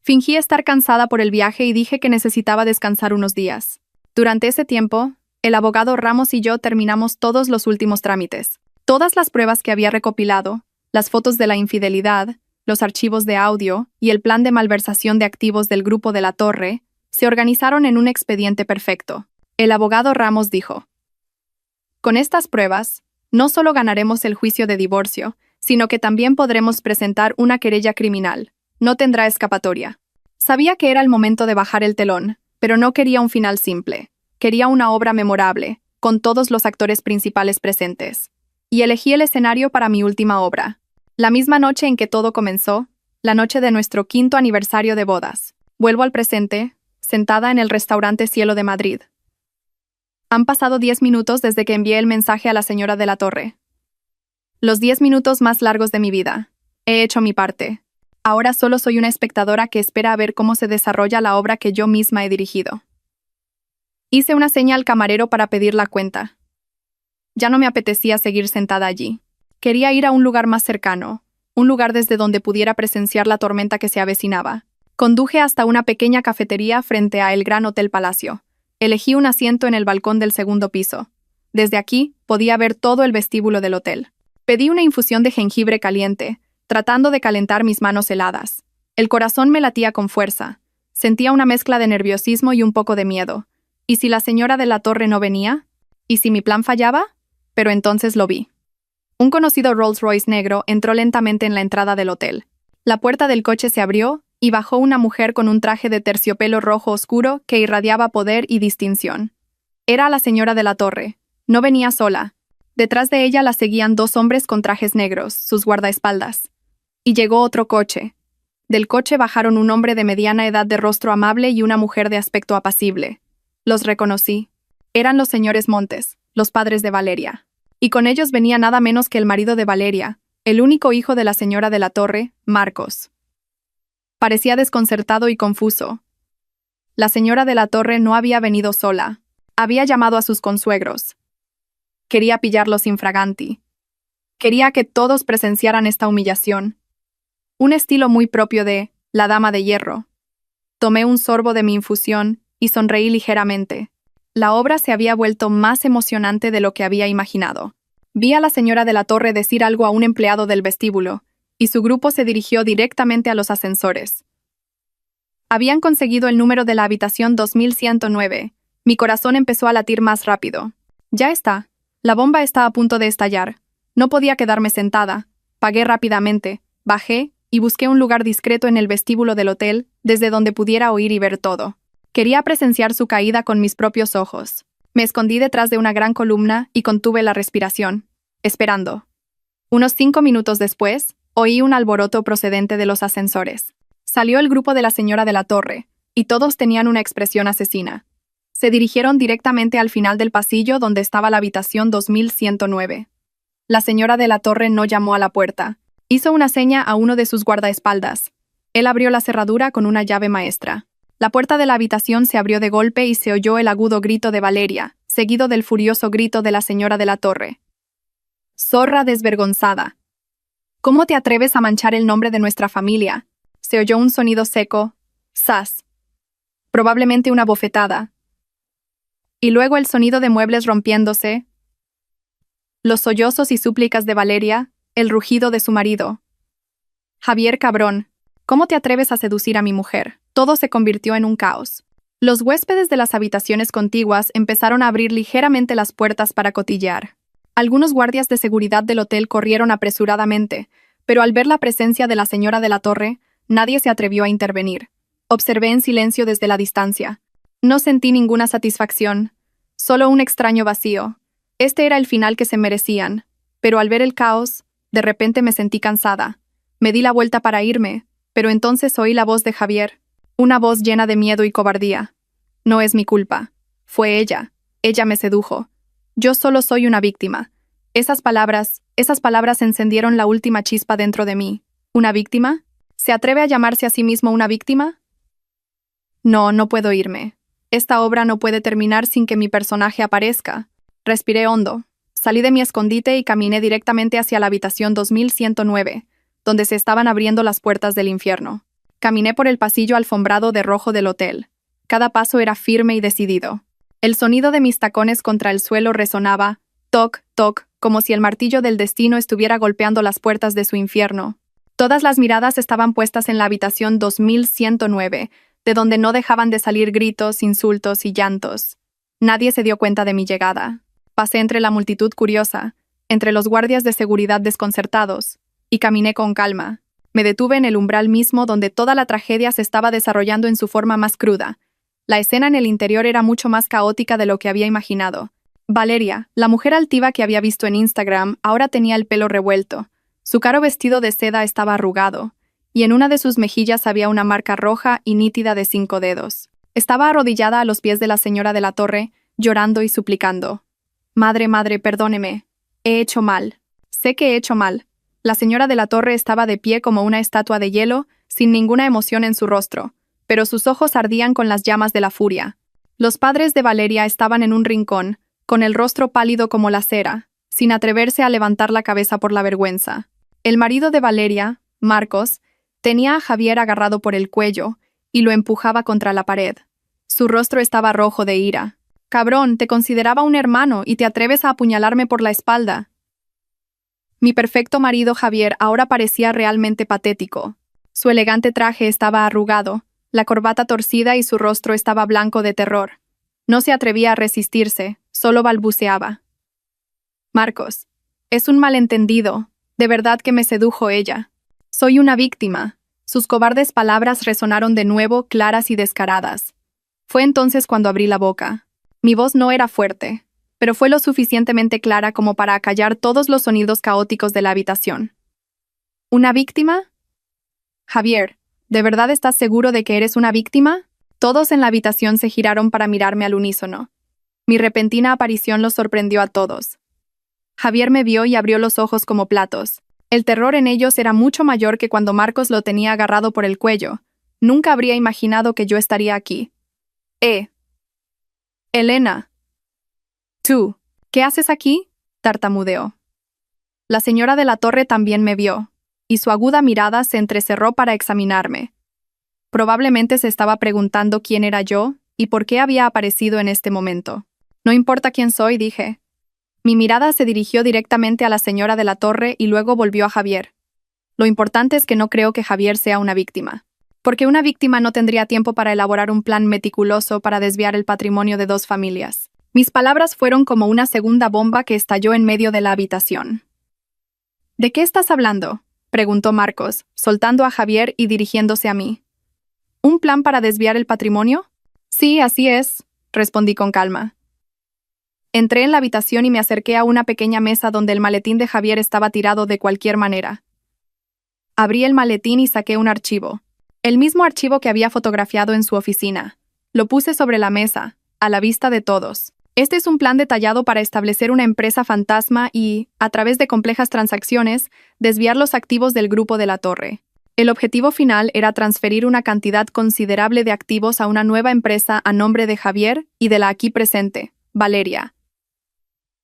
Fingí estar cansada por el viaje y dije que necesitaba descansar unos días. Durante ese tiempo, el abogado Ramos y yo terminamos todos los últimos trámites. Todas las pruebas que había recopilado, las fotos de la infidelidad, los archivos de audio y el plan de malversación de activos del grupo de la Torre, se organizaron en un expediente perfecto. El abogado Ramos dijo: con estas pruebas, no solo ganaremos el juicio de divorcio, sino que también podremos presentar una querella criminal. No tendrá escapatoria. Sabía que era el momento de bajar el telón, pero no quería un final simple. Quería una obra memorable, con todos los actores principales presentes. Y elegí el escenario para mi última obra. La misma noche en que todo comenzó, la noche de nuestro 5º aniversario de bodas. Vuelvo al presente, sentada en el restaurante Cielo de Madrid. Han pasado 10 minutos desde que envié el mensaje a la señora de la Torre. Los 10 minutos más largos de mi vida. He hecho mi parte. Ahora solo soy una espectadora que espera a ver cómo se desarrolla la obra que yo misma he dirigido. Hice una seña al camarero para pedir la cuenta. Ya no me apetecía seguir sentada allí. Quería ir a un lugar más cercano, un lugar desde donde pudiera presenciar la tormenta que se avecinaba. Conduje hasta una pequeña cafetería frente a el Gran Hotel Palacio. Elegí un asiento en el balcón del 2º piso. Desde aquí podía ver todo el vestíbulo del hotel. Pedí una infusión de jengibre caliente, tratando de calentar mis manos heladas. El corazón me latía con fuerza. Sentía una mezcla de nerviosismo y un poco de miedo. ¿Y si la señora de la Torre no venía? ¿Y si mi plan fallaba? Pero entonces lo vi. Un conocido Rolls-Royce negro entró lentamente en la entrada del hotel. La puerta del coche se abrió y bajó una mujer con un traje de terciopelo rojo oscuro que irradiaba poder y distinción. Era la señora de la Torre. No venía sola. Detrás de ella la seguían 2 hombres con trajes negros, sus guardaespaldas. Y llegó otro coche. Del coche bajaron un hombre de mediana edad de rostro amable y una mujer de aspecto apacible. Los reconocí. Eran los señores Montes, los padres de Valeria. Y con ellos venía nada menos que el marido de Valeria, el único hijo de la señora de la Torre, Marcos. Parecía desconcertado y confuso. La señora de la Torre no había venido sola. Había llamado a sus consuegros. Quería pillarlos infraganti. Quería que todos presenciaran esta humillación. Un estilo muy propio de la Dama de Hierro. Tomé un sorbo de mi infusión y sonreí ligeramente. La obra se había vuelto más emocionante de lo que había imaginado. Vi a la señora de la Torre decir algo a un empleado del vestíbulo, y su grupo se dirigió directamente a los ascensores. Habían conseguido el número de la habitación 2109. Mi corazón empezó a latir más rápido. Ya está. La bomba está a punto de estallar. No podía quedarme sentada. Pagué rápidamente, bajé y busqué un lugar discreto en el vestíbulo del hotel, desde donde pudiera oír y ver todo. Quería presenciar su caída con mis propios ojos. Me escondí detrás de una gran columna y contuve la respiración, esperando. Unos 5 minutos después, oí un alboroto procedente de los ascensores. Salió el grupo de la señora de la Torre, y todos tenían una expresión asesina. Se dirigieron directamente al final del pasillo donde estaba la habitación 2109. La señora de la Torre no llamó a la puerta. Hizo una seña a uno de sus guardaespaldas. Él abrió la cerradura con una llave maestra. La puerta de la habitación se abrió de golpe y se oyó el agudo grito de Valeria, seguido del furioso grito de la señora de la Torre. «Zorra desvergonzada. ¿Cómo te atreves a manchar el nombre de nuestra familia?». Se oyó un sonido seco. ¡Zas! Probablemente una bofetada. Y luego el sonido de muebles rompiéndose, los sollozos y súplicas de Valeria, el rugido de su marido. «Javier, cabrón, ¿cómo te atreves a seducir a mi mujer?». Todo se convirtió en un caos. Los huéspedes de las habitaciones contiguas empezaron a abrir ligeramente las puertas para cotillear. Algunos guardias de seguridad del hotel corrieron apresuradamente, pero al ver la presencia de la señora de la Torre, nadie se atrevió a intervenir. Observé en silencio desde la distancia. No sentí ninguna satisfacción, solo un extraño vacío. Este era el final que se merecían, pero al ver el caos, de repente me sentí cansada. Me di la vuelta para irme, pero entonces oí la voz de Javier, una voz llena de miedo y cobardía. «No es mi culpa. Fue ella. Ella me sedujo. Yo solo soy una víctima». Esas palabras encendieron la última chispa dentro de mí. ¿Una víctima? ¿Se atreve a llamarse a sí mismo una víctima? No, no puedo irme. Esta obra no puede terminar sin que mi personaje aparezca. Respiré hondo. Salí de mi escondite y caminé directamente hacia la habitación 2109, donde se estaban abriendo las puertas del infierno. Caminé por el pasillo alfombrado de rojo del hotel. Cada paso era firme y decidido. El sonido de mis tacones contra el suelo resonaba, toc, toc, como si el martillo del destino estuviera golpeando las puertas de su infierno. Todas las miradas estaban puestas en la habitación 2109, de donde no dejaban de salir gritos, insultos y llantos. Nadie se dio cuenta de mi llegada. Pasé entre la multitud curiosa, entre los guardias de seguridad desconcertados, y caminé con calma. Me detuve en el umbral mismo donde toda la tragedia se estaba desarrollando en su forma más cruda. La escena en el interior era mucho más caótica de lo que había imaginado. Valeria, la mujer altiva que había visto en Instagram, ahora tenía el pelo revuelto. Su caro vestido de seda estaba arrugado, y en una de sus mejillas había una marca roja y nítida de 5 dedos. Estaba arrodillada a los pies de la señora de la Torre, llorando y suplicando. «Madre, madre, perdóneme. He hecho mal. Sé que he hecho mal». La señora de la Torre estaba de pie como una estatua de hielo, sin ninguna emoción en su rostro, pero sus ojos ardían con las llamas de la furia. Los padres de Valeria estaban en un rincón, con el rostro pálido como la cera, sin atreverse a levantar la cabeza por la vergüenza. El marido de Valeria, Marcos, tenía a Javier agarrado por el cuello y lo empujaba contra la pared. Su rostro estaba rojo de ira. «Cabrón, te consideraba un hermano y te atreves a apuñalarme por la espalda». Mi perfecto marido Javier ahora parecía realmente patético. Su elegante traje estaba arrugado, la corbata torcida y su rostro estaba blanco de terror. No se atrevía a resistirse, solo balbuceaba. «Marcos, es un malentendido. De verdad que me sedujo ella. Soy una víctima». Sus cobardes palabras resonaron de nuevo, claras y descaradas. Fue entonces cuando abrí la boca. Mi voz no era fuerte, pero fue lo suficientemente clara como para acallar todos los sonidos caóticos de la habitación. ¿Una víctima? Javier, ¿de verdad estás seguro de que eres una víctima? Todos en la habitación se giraron para mirarme al unísono. Mi repentina aparición los sorprendió a todos. Javier me vio y abrió los ojos como platos. El terror en ellos era mucho mayor que cuando Marcos lo tenía agarrado por el cuello. Nunca habría imaginado que yo estaría aquí. Elena. «¿Tú? ¿Qué haces aquí?», tartamudeó. La señora de la Torre también me vio, y su aguda mirada se entrecerró para examinarme. Probablemente se estaba preguntando quién era yo y por qué había aparecido en este momento. «No importa quién soy», dije. Mi mirada se dirigió directamente a la señora de la Torre y luego volvió a Javier. Lo importante es que no creo que Javier sea una víctima. Porque una víctima no tendría tiempo para elaborar un plan meticuloso para desviar el patrimonio de 2 familias. Mis palabras fueron como una segunda bomba que estalló en medio de la habitación. «¿De qué estás hablando?», preguntó Marcos, soltando a Javier y dirigiéndose a mí. «¿Un plan para desviar el patrimonio?». «Sí, así es», respondí con calma. Entré en la habitación y me acerqué a una pequeña mesa donde el maletín de Javier estaba tirado de cualquier manera. Abrí el maletín y saqué un archivo. El mismo archivo que había fotografiado en su oficina. Lo puse sobre la mesa, a la vista de todos. Este es un plan detallado para establecer una empresa fantasma y, a través de complejas transacciones, desviar los activos del grupo de la Torre. El objetivo final era transferir una cantidad considerable de activos a una nueva empresa a nombre de Javier y de la aquí presente, Valeria.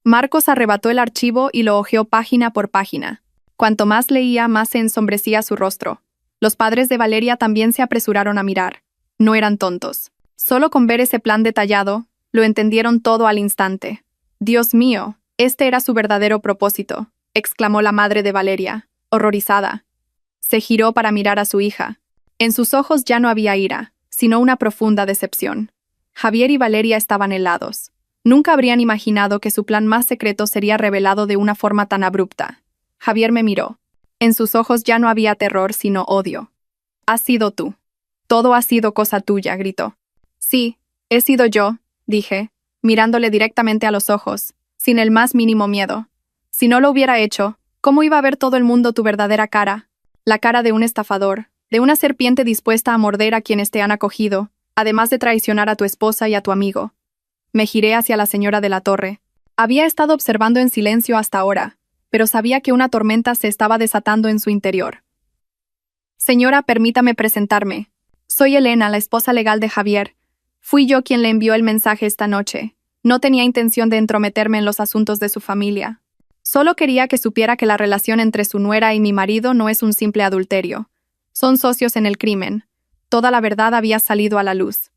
Marcos arrebató el archivo y lo hojeó página por página. Cuanto más leía, más se ensombrecía su rostro. Los padres de Valeria también se apresuraron a mirar. No eran tontos. Solo con ver ese plan detallado, lo entendieron todo al instante. «Dios mío, este era su verdadero propósito», exclamó la madre de Valeria, horrorizada. Se giró para mirar a su hija. En sus ojos ya no había ira, sino una profunda decepción. Javier y Valeria estaban helados. Nunca habrían imaginado que su plan más secreto sería revelado de una forma tan abrupta. Javier me miró. En sus ojos ya no había terror, sino odio. «Has sido tú. Todo ha sido cosa tuya», gritó. «Sí, he sido yo», dije, mirándole directamente a los ojos, sin el más mínimo miedo. «Si no lo hubiera hecho, ¿cómo iba a ver todo el mundo tu verdadera cara? La cara de un estafador, de una serpiente dispuesta a morder a quienes te han acogido, además de traicionar a tu esposa y a tu amigo». Me giré hacia la señora de la Torre. Había estado observando en silencio hasta ahora, pero sabía que una tormenta se estaba desatando en su interior. «Señora, permítame presentarme. Soy Elena, la esposa legal de Javier. Fui yo quien le envió el mensaje esta noche. No tenía intención de entrometerme en los asuntos de su familia. Solo quería que supiera que la relación entre su nuera y mi marido no es un simple adulterio. Son socios en el crimen. Toda la verdad había salido a la luz.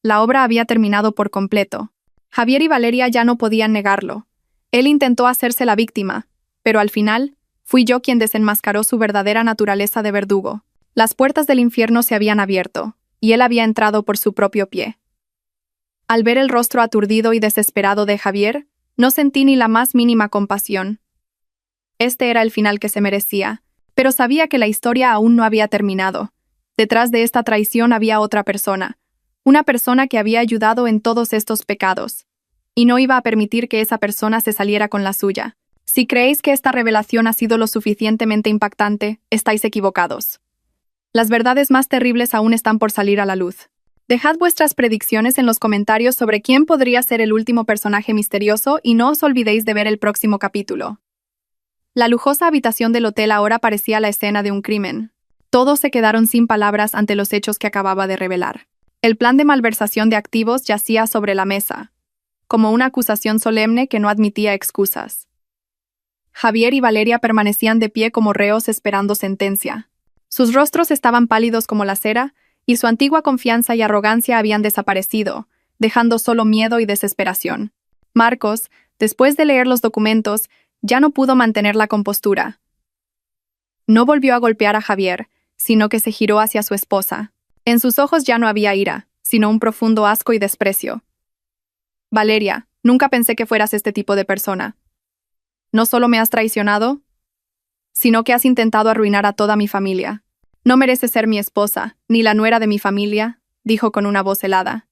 La obra había terminado por completo. Javier y Valeria ya no podían negarlo. Él intentó hacerse la víctima, pero al final, fui yo quien desenmascaró su verdadera naturaleza de verdugo. Las puertas del infierno se habían abierto, y él había entrado por su propio pie. Al ver el rostro aturdido y desesperado de Javier, no sentí ni la más mínima compasión. Este era el final que se merecía, pero sabía que la historia aún no había terminado. Detrás de esta traición había otra persona, una persona que había ayudado en todos estos pecados, y no iba a permitir que esa persona se saliera con la suya. Si creéis que esta revelación ha sido lo suficientemente impactante, estáis equivocados. Las verdades más terribles aún están por salir a la luz. Dejad vuestras predicciones en los comentarios sobre quién podría ser el último personaje misterioso y no os olvidéis de ver el próximo capítulo. La lujosa habitación del hotel ahora parecía la escena de un crimen. Todos se quedaron sin palabras ante los hechos que acababa de revelar. El plan de malversación de activos yacía sobre la mesa, como una acusación solemne que no admitía excusas. Javier y Valeria permanecían de pie como reos esperando sentencia. Sus rostros estaban pálidos como la cera, y su antigua confianza y arrogancia habían desaparecido, dejando solo miedo y desesperación. Marcos, después de leer los documentos, ya no pudo mantener la compostura. No volvió a golpear a Javier, sino que se giró hacia su esposa. En sus ojos ya no había ira, sino un profundo asco y desprecio. «Valeria, nunca pensé que fueras este tipo de persona. No solo me has traicionado, sino que has intentado arruinar a toda mi familia. No mereces ser mi esposa, ni la nuera de mi familia», dijo con una voz helada.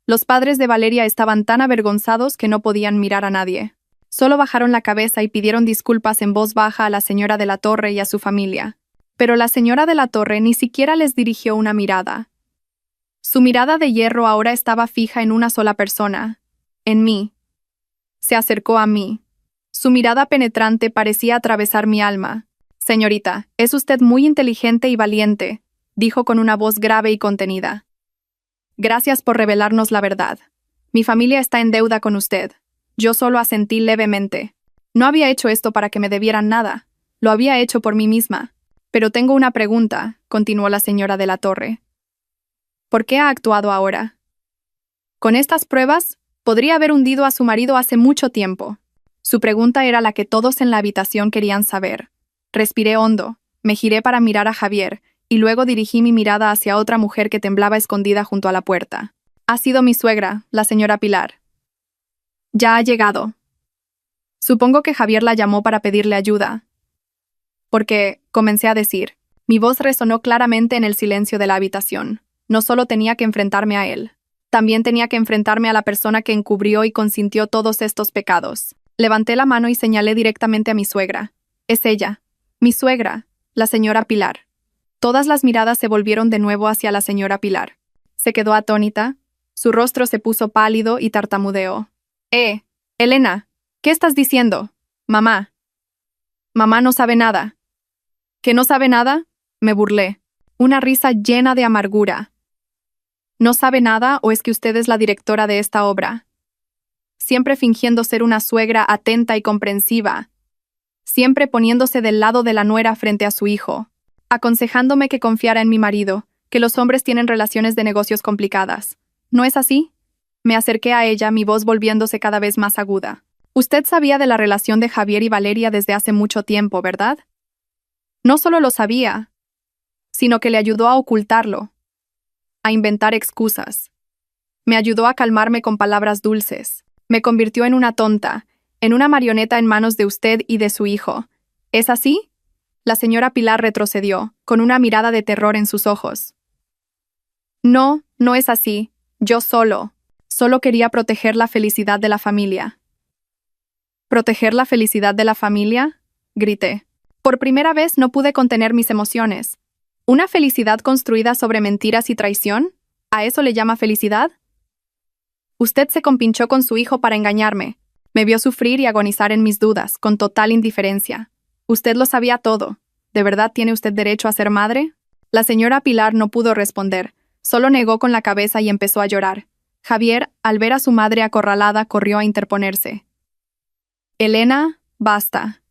Los padres de Valeria estaban tan avergonzados que no podían mirar a nadie. Solo bajaron la cabeza y pidieron disculpas en voz baja a la señora de la Torre y a su familia. Pero la señora de la Torre ni siquiera les dirigió una mirada. Su mirada de hierro ahora estaba fija en una sola persona, en mí. Se acercó a mí. Su mirada penetrante parecía atravesar mi alma. «Señorita, es usted muy inteligente y valiente», dijo con una voz grave y contenida. «Gracias por revelarnos la verdad. Mi familia está en deuda con usted». Yo solo asentí levemente. No había hecho esto para que me debieran nada. Lo había hecho por mí misma. «Pero tengo una pregunta», continuó la señora de la Torre. «¿Por qué ha actuado ahora? Con estas pruebas, podría haber hundido a su marido hace mucho tiempo». Su pregunta era la que todos en la habitación querían saber. Respiré hondo, me giré para mirar a Javier, y luego dirigí mi mirada hacia otra mujer que temblaba escondida junto a la puerta. «Ha sido mi suegra, la señora Pilar. Ya ha llegado». Supongo que Javier la llamó para pedirle ayuda. Porque, comencé a decir, mi voz resonó claramente en el silencio de la habitación. No solo tenía que enfrentarme a él, también tenía que enfrentarme a la persona que encubrió y consintió todos estos pecados. Levanté la mano y señalé directamente a mi suegra. «Es ella, mi suegra, la señora Pilar». Todas las miradas se volvieron de nuevo hacia la señora Pilar. Se quedó atónita, su rostro se puso pálido y tartamudeó. Elena, ¿qué estás diciendo? Mamá. Mamá no sabe nada». «¿Que no sabe nada?», me burlé. Una risa llena de amargura. ¿No sabe nada o es que usted es la directora de esta obra? Siempre fingiendo ser una suegra atenta y comprensiva. Siempre poniéndose del lado de la nuera frente a su hijo. Aconsejándome que confiara en mi marido, que los hombres tienen relaciones de negocios complicadas. ¿No es así? Me acerqué a ella, mi voz volviéndose cada vez más aguda. Usted sabía de la relación de Javier y Valeria desde hace mucho tiempo, ¿verdad? No solo lo sabía, sino que le ayudó a ocultarlo, a inventar excusas. Me ayudó a calmarme con palabras dulces. Me convirtió en una tonta, en una marioneta en manos de usted y de su hijo. ¿Es así? La señora Pilar retrocedió, con una mirada de terror en sus ojos. No, no es así. Yo solo quería proteger la felicidad de la familia. ¿Proteger la felicidad de la familia? Grité. Por primera vez no pude contener mis emociones. ¿Una felicidad construida sobre mentiras y traición? ¿A eso le llama felicidad? Usted se compinchó con su hijo para engañarme. Me vio sufrir y agonizar en mis dudas, con total indiferencia. Usted lo sabía todo. ¿De verdad tiene usted derecho a ser madre? La señora Pilar no pudo responder, solo negó con la cabeza y empezó a llorar. Javier, al ver a su madre acorralada, corrió a interponerse. Elena, basta.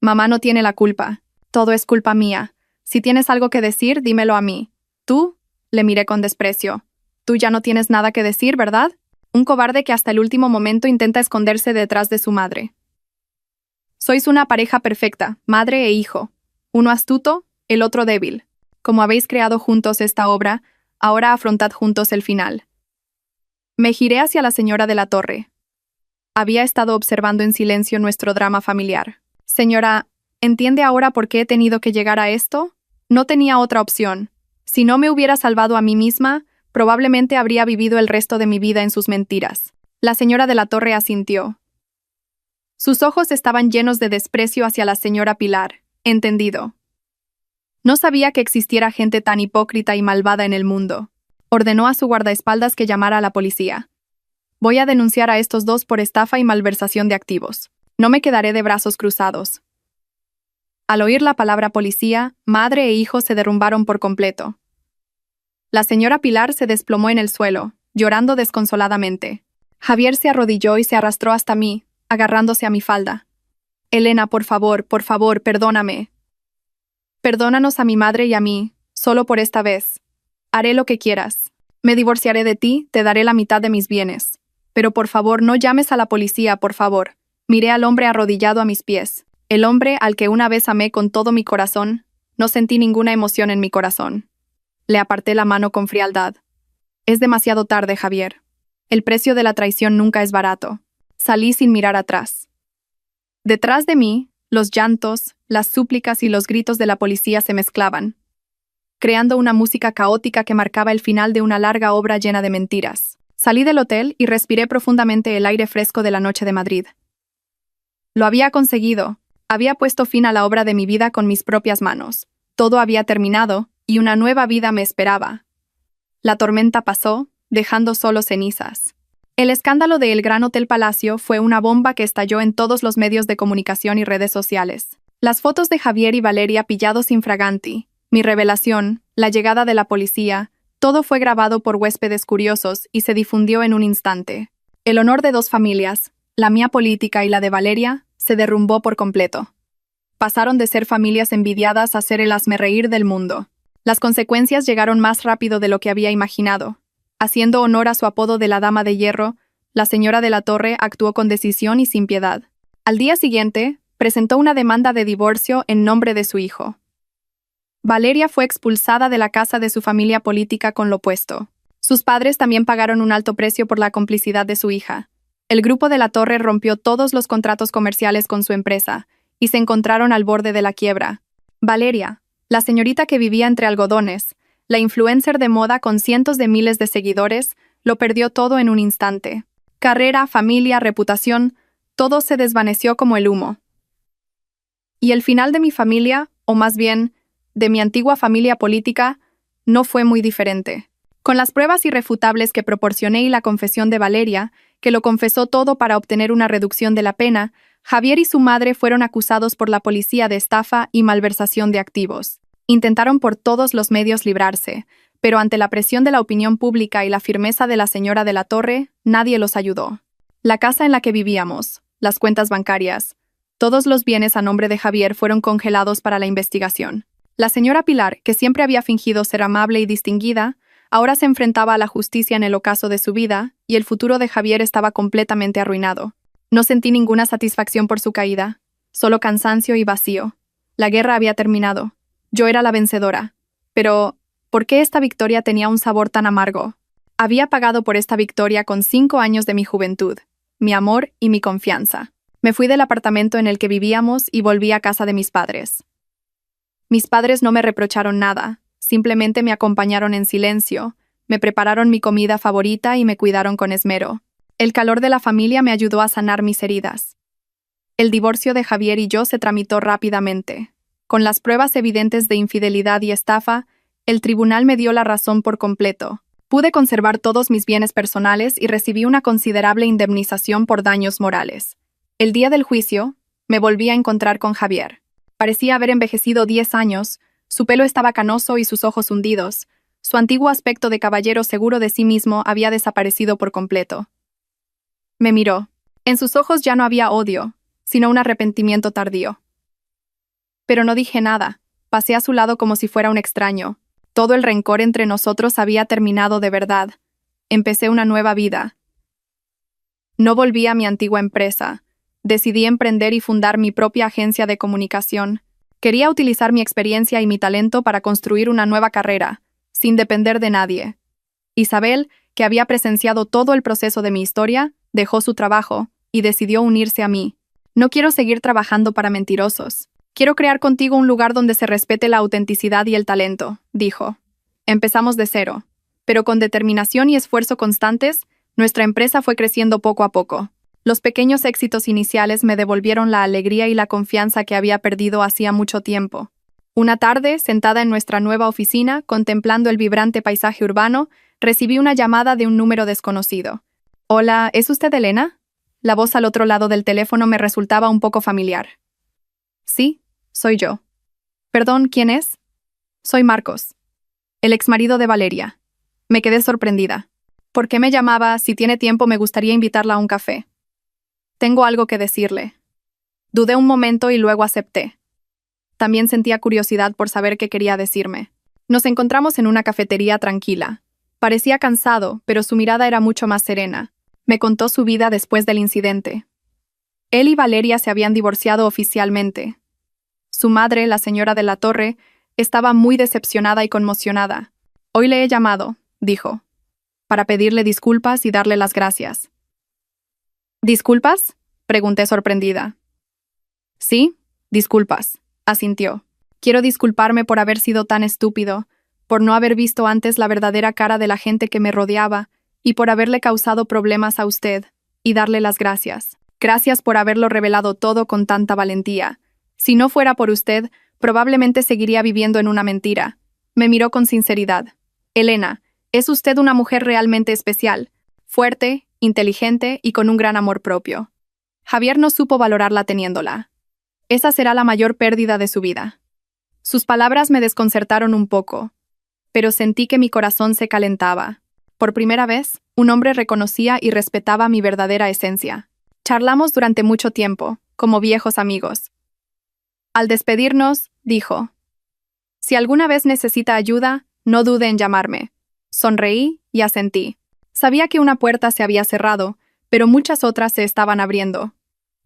Mamá no tiene la culpa. Todo es culpa mía. Si tienes algo que decir, dímelo a mí. ¿Tú? Le miré con desprecio. Tú ya no tienes nada que decir, ¿verdad? Un cobarde que hasta el último momento intenta esconderse detrás de su madre. Sois una pareja perfecta, madre e hijo. Uno astuto, el otro débil. Como habéis creado juntos esta obra, ahora afrontad juntos el final. Me giré hacia la señora de la Torre. Había estado observando en silencio nuestro drama familiar. Señora, ¿entiende ahora por qué he tenido que llegar a esto? No tenía otra opción. Si no me hubiera salvado a mí misma, probablemente habría vivido el resto de mi vida en sus mentiras. La señora de la Torre asintió. Sus ojos estaban llenos de desprecio hacia la señora Pilar. Entendido. No sabía que existiera gente tan hipócrita y malvada en el mundo. Ordenó a su guardaespaldas que llamara a la policía. Voy a denunciar a estos dos por estafa y malversación de activos. No me quedaré de brazos cruzados. Al oír la palabra policía, madre e hijo se derrumbaron por completo. La señora Pilar se desplomó en el suelo, llorando desconsoladamente. Javier se arrodilló y se arrastró hasta mí, agarrándose a mi falda. Elena, por favor, perdóname. Perdónanos a mi madre y a mí, solo por esta vez. Haré lo que quieras. Me divorciaré de ti, te daré la mitad de mis bienes. Pero por favor, no llames a la policía, por favor. Miré al hombre arrodillado a mis pies. El hombre al que una vez amé con todo mi corazón. No sentí ninguna emoción en mi corazón. Le aparté la mano con frialdad. Es demasiado tarde, Javier. El precio de la traición nunca es barato. Salí sin mirar atrás. Detrás de mí, los llantos, las súplicas y los gritos de la policía se mezclaban, creando una música caótica que marcaba el final de una larga obra llena de mentiras. Salí del hotel y respiré profundamente el aire fresco de la noche de Madrid. Lo había conseguido. Había puesto fin a la obra de mi vida con mis propias manos. Todo había terminado, y una nueva vida me esperaba. La tormenta pasó, dejando solo cenizas. El escándalo de El Gran Hotel Palacio fue una bomba que estalló en todos los medios de comunicación y redes sociales. Las fotos de Javier y Valeria pillados infraganti, mi revelación, la llegada de la policía, todo fue grabado por huéspedes curiosos y se difundió en un instante. El honor de dos familias, la mía política y la de Valeria, se derrumbó por completo. Pasaron de ser familias envidiadas a ser el hazmerreír del mundo. Las consecuencias llegaron más rápido de lo que había imaginado. Haciendo honor a su apodo de la Dama de Hierro, la señora de la Torre actuó con decisión y sin piedad. Al día siguiente, presentó una demanda de divorcio en nombre de su hijo. Valeria fue expulsada de la casa de su familia política con lo opuesto. Sus padres también pagaron un alto precio por la complicidad de su hija. El grupo de la Torre rompió todos los contratos comerciales con su empresa y se encontraron al borde de la quiebra. Valeria, la señorita que vivía entre algodones, la influencer de moda con cientos de miles de seguidores, lo perdió todo en un instante. Carrera, familia, reputación, todo se desvaneció como el humo. Y el final de mi familia, o más bien, de mi antigua familia política, no fue muy diferente. Con las pruebas irrefutables que proporcioné y la confesión de Valeria, que lo confesó todo para obtener una reducción de la pena, Javier y su madre fueron acusados por la policía de estafa y malversación de activos. Intentaron por todos los medios librarse, pero ante la presión de la opinión pública y la firmeza de la señora de la Torre, nadie los ayudó. La casa en la que vivíamos, las cuentas bancarias, todos los bienes a nombre de Javier fueron congelados para la investigación. La señora Pilar, que siempre había fingido ser amable y distinguida, ahora se enfrentaba a la justicia en el ocaso de su vida, y el futuro de Javier estaba completamente arruinado. No sentí ninguna satisfacción por su caída, solo cansancio y vacío. La guerra había terminado. Yo era la vencedora. Pero, ¿por qué esta victoria tenía un sabor tan amargo? Había pagado por esta victoria con 5 años de mi juventud, mi amor y mi confianza. Me fui del apartamento en el que vivíamos y volví a casa de mis padres. Mis padres no me reprocharon nada, simplemente me acompañaron en silencio, me prepararon mi comida favorita y me cuidaron con esmero. El calor de la familia me ayudó a sanar mis heridas. El divorcio de Javier y yo se tramitó rápidamente. Con las pruebas evidentes de infidelidad y estafa, el tribunal me dio la razón por completo. Pude conservar todos mis bienes personales y recibí una considerable indemnización por daños morales. El día del juicio, me volví a encontrar con Javier. Parecía haber envejecido 10 años, su pelo estaba canoso y sus ojos hundidos. Su antiguo aspecto de caballero seguro de sí mismo había desaparecido por completo. Me miró. En sus ojos ya no había odio, sino un arrepentimiento tardío. Pero no dije nada. Pasé a su lado como si fuera un extraño. Todo el rencor entre nosotros había terminado de verdad. Empecé una nueva vida. No volví a mi antigua empresa. Decidí emprender y fundar mi propia agencia de comunicación. Quería utilizar mi experiencia y mi talento para construir una nueva carrera, sin depender de nadie. Isabel, que había presenciado todo el proceso de mi historia, dejó su trabajo y decidió unirse a mí. No quiero seguir trabajando para mentirosos. Quiero crear contigo un lugar donde se respete la autenticidad y el talento, dijo. Empezamos de cero, pero con determinación y esfuerzo constantes, nuestra empresa fue creciendo poco a poco. Los pequeños éxitos iniciales me devolvieron la alegría y la confianza que había perdido hacía mucho tiempo. Una tarde, sentada en nuestra nueva oficina, contemplando el vibrante paisaje urbano, recibí una llamada de un número desconocido. «Hola, ¿es usted Elena?» La voz al otro lado del teléfono me resultaba un poco familiar. «Sí, soy yo». «Perdón, ¿quién es?» «Soy Marcos, el exmarido de Valeria». Me quedé sorprendida. «¿Por qué me llamaba? Si tiene tiempo me gustaría invitarla a un café». «Tengo algo que decirle». Dudé un momento y luego acepté. También sentía curiosidad por saber qué quería decirme. Nos encontramos en una cafetería tranquila. Parecía cansado, pero su mirada era mucho más serena. Me contó su vida después del incidente. Él y Valeria se habían divorciado oficialmente. Su madre, la señora de la Torre, estaba muy decepcionada y conmocionada. «Hoy le he llamado», dijo, «para pedirle disculpas y darle las gracias». «¿Disculpas?», pregunté sorprendida. «Sí, disculpas», asintió. «Quiero disculparme por haber sido tan estúpido, por no haber visto antes la verdadera cara de la gente que me rodeaba y por haberle causado problemas a usted, y darle las gracias. Gracias por haberlo revelado todo con tanta valentía. Si no fuera por usted, probablemente seguiría viviendo en una mentira». Me miró con sinceridad. «Elena, es usted una mujer realmente especial, fuerte, inteligente y con un gran amor propio. Javier no supo valorarla teniéndola. Esa será la mayor pérdida de su vida». Sus palabras me desconcertaron un poco, pero sentí que mi corazón se calentaba. Por primera vez, un hombre reconocía y respetaba mi verdadera esencia. Charlamos durante mucho tiempo, como viejos amigos. Al despedirnos, dijo: «Si alguna vez necesita ayuda, no dude en llamarme». Sonreí y asentí. Sabía que una puerta se había cerrado, pero muchas otras se estaban abriendo.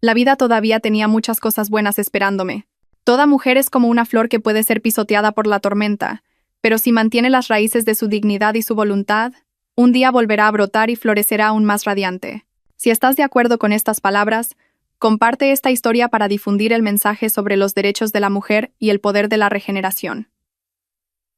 La vida todavía tenía muchas cosas buenas esperándome. Toda mujer es como una flor que puede ser pisoteada por la tormenta, pero si mantiene las raíces de su dignidad y su voluntad, un día volverá a brotar y florecerá aún más radiante. Si estás de acuerdo con estas palabras, comparte esta historia para difundir el mensaje sobre los derechos de la mujer y el poder de la regeneración.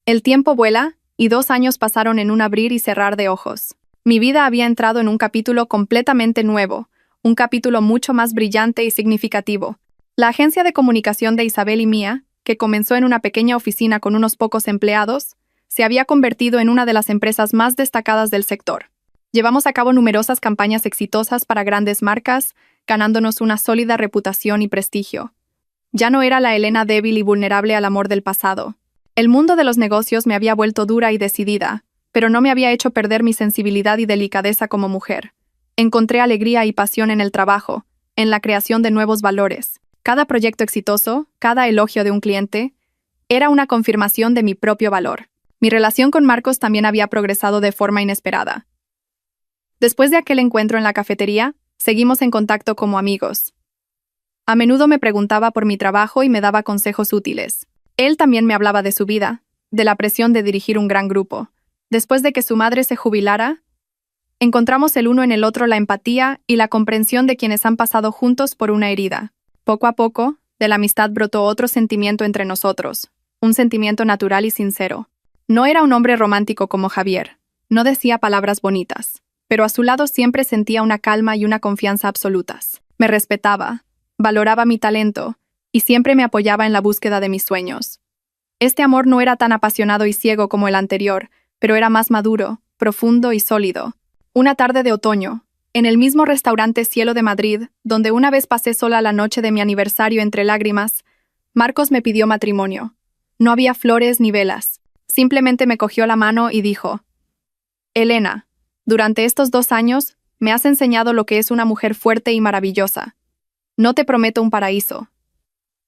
El tiempo vuela, y 2 años pasaron en un abrir y cerrar de ojos. Mi vida había entrado en un capítulo completamente nuevo, un capítulo mucho más brillante y significativo. La agencia de comunicación de Isabel y mía, que comenzó en una pequeña oficina con unos pocos empleados, se había convertido en una de las empresas más destacadas del sector. Llevamos a cabo numerosas campañas exitosas para grandes marcas, ganándonos una sólida reputación y prestigio. Ya no era la Elena débil y vulnerable al amor del pasado. El mundo de los negocios me había vuelto dura y decidida, pero no me había hecho perder mi sensibilidad y delicadeza como mujer. Encontré alegría y pasión en el trabajo, en la creación de nuevos valores. Cada proyecto exitoso, cada elogio de un cliente, era una confirmación de mi propio valor. Mi relación con Marcos también había progresado de forma inesperada. Después de aquel encuentro en la cafetería, seguimos en contacto como amigos. A menudo me preguntaba por mi trabajo y me daba consejos útiles. Él también me hablaba de su vida, de la presión de dirigir un gran grupo. Después de que su madre se jubilara, encontramos el uno en el otro la empatía y la comprensión de quienes han pasado juntos por una herida. Poco a poco, de la amistad brotó otro sentimiento entre nosotros, un sentimiento natural y sincero. No era un hombre romántico como Javier, no decía palabras bonitas, pero a su lado siempre sentía una calma y una confianza absolutas. Me respetaba, valoraba mi talento y siempre me apoyaba en la búsqueda de mis sueños. Este amor no era tan apasionado y ciego como el anterior, pero era más maduro, profundo y sólido. Una tarde de otoño, en el mismo restaurante Cielo de Madrid, donde una vez pasé sola la noche de mi aniversario entre lágrimas, Marcos me pidió matrimonio. No había flores ni velas. Simplemente me cogió la mano y dijo: Elena, durante estos 2 años, me has enseñado lo que es una mujer fuerte y maravillosa. No te prometo un paraíso.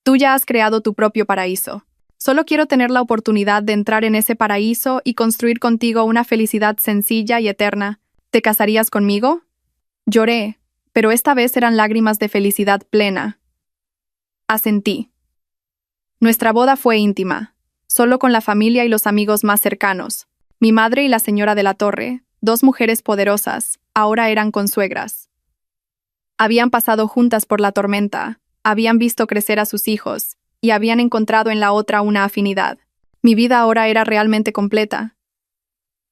Tú ya has creado tu propio paraíso. Solo quiero tener la oportunidad de entrar en ese paraíso y construir contigo una felicidad sencilla y eterna. ¿Te casarías conmigo? Lloré, pero esta vez eran lágrimas de felicidad plena. Asentí. Nuestra boda fue íntima, solo con la familia y los amigos más cercanos. Mi madre y la señora de la Torre, 2 mujeres poderosas, ahora eran consuegras. Habían pasado juntas por la tormenta, habían visto crecer a sus hijos, y habían encontrado en la otra una afinidad. Mi vida ahora era realmente completa.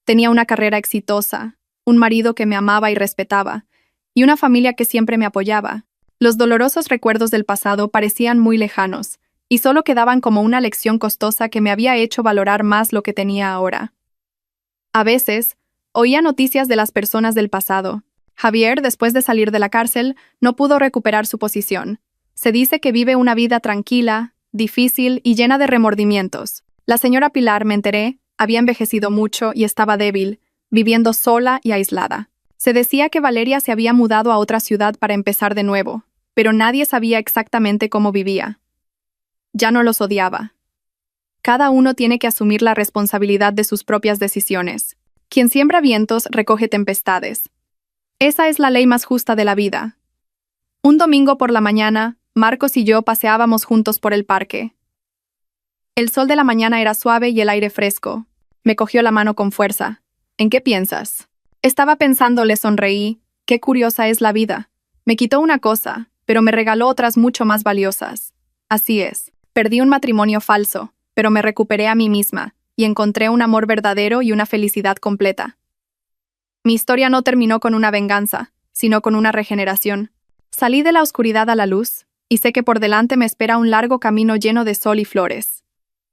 Tenía una carrera exitosa, un marido que me amaba y respetaba, y una familia que siempre me apoyaba. Los dolorosos recuerdos del pasado parecían muy lejanos, y solo quedaban como una lección costosa que me había hecho valorar más lo que tenía ahora. A veces, oía noticias de las personas del pasado. Javier, después de salir de la cárcel, no pudo recuperar su posición. Se dice que vive una vida tranquila, difícil y llena de remordimientos. La señora Pilar, me enteré, había envejecido mucho y estaba débil, viviendo sola y aislada. Se decía que Valeria se había mudado a otra ciudad para empezar de nuevo, pero nadie sabía exactamente cómo vivía. Ya no los odiaba. Cada uno tiene que asumir la responsabilidad de sus propias decisiones. Quien siembra vientos recoge tempestades. Esa es la ley más justa de la vida. Un domingo por la mañana, Marcos y yo paseábamos juntos por el parque. El sol de la mañana era suave y el aire fresco. Me cogió la mano con fuerza. ¿En qué piensas? Estaba pensando, le sonreí. Qué curiosa es la vida. Me quitó una cosa, pero me regaló otras mucho más valiosas. Así es. Perdí un matrimonio falso, pero me recuperé a mí misma y encontré un amor verdadero y una felicidad completa. Mi historia no terminó con una venganza, sino con una regeneración. Salí de la oscuridad a la luz, y sé que por delante me espera un largo camino lleno de sol y flores.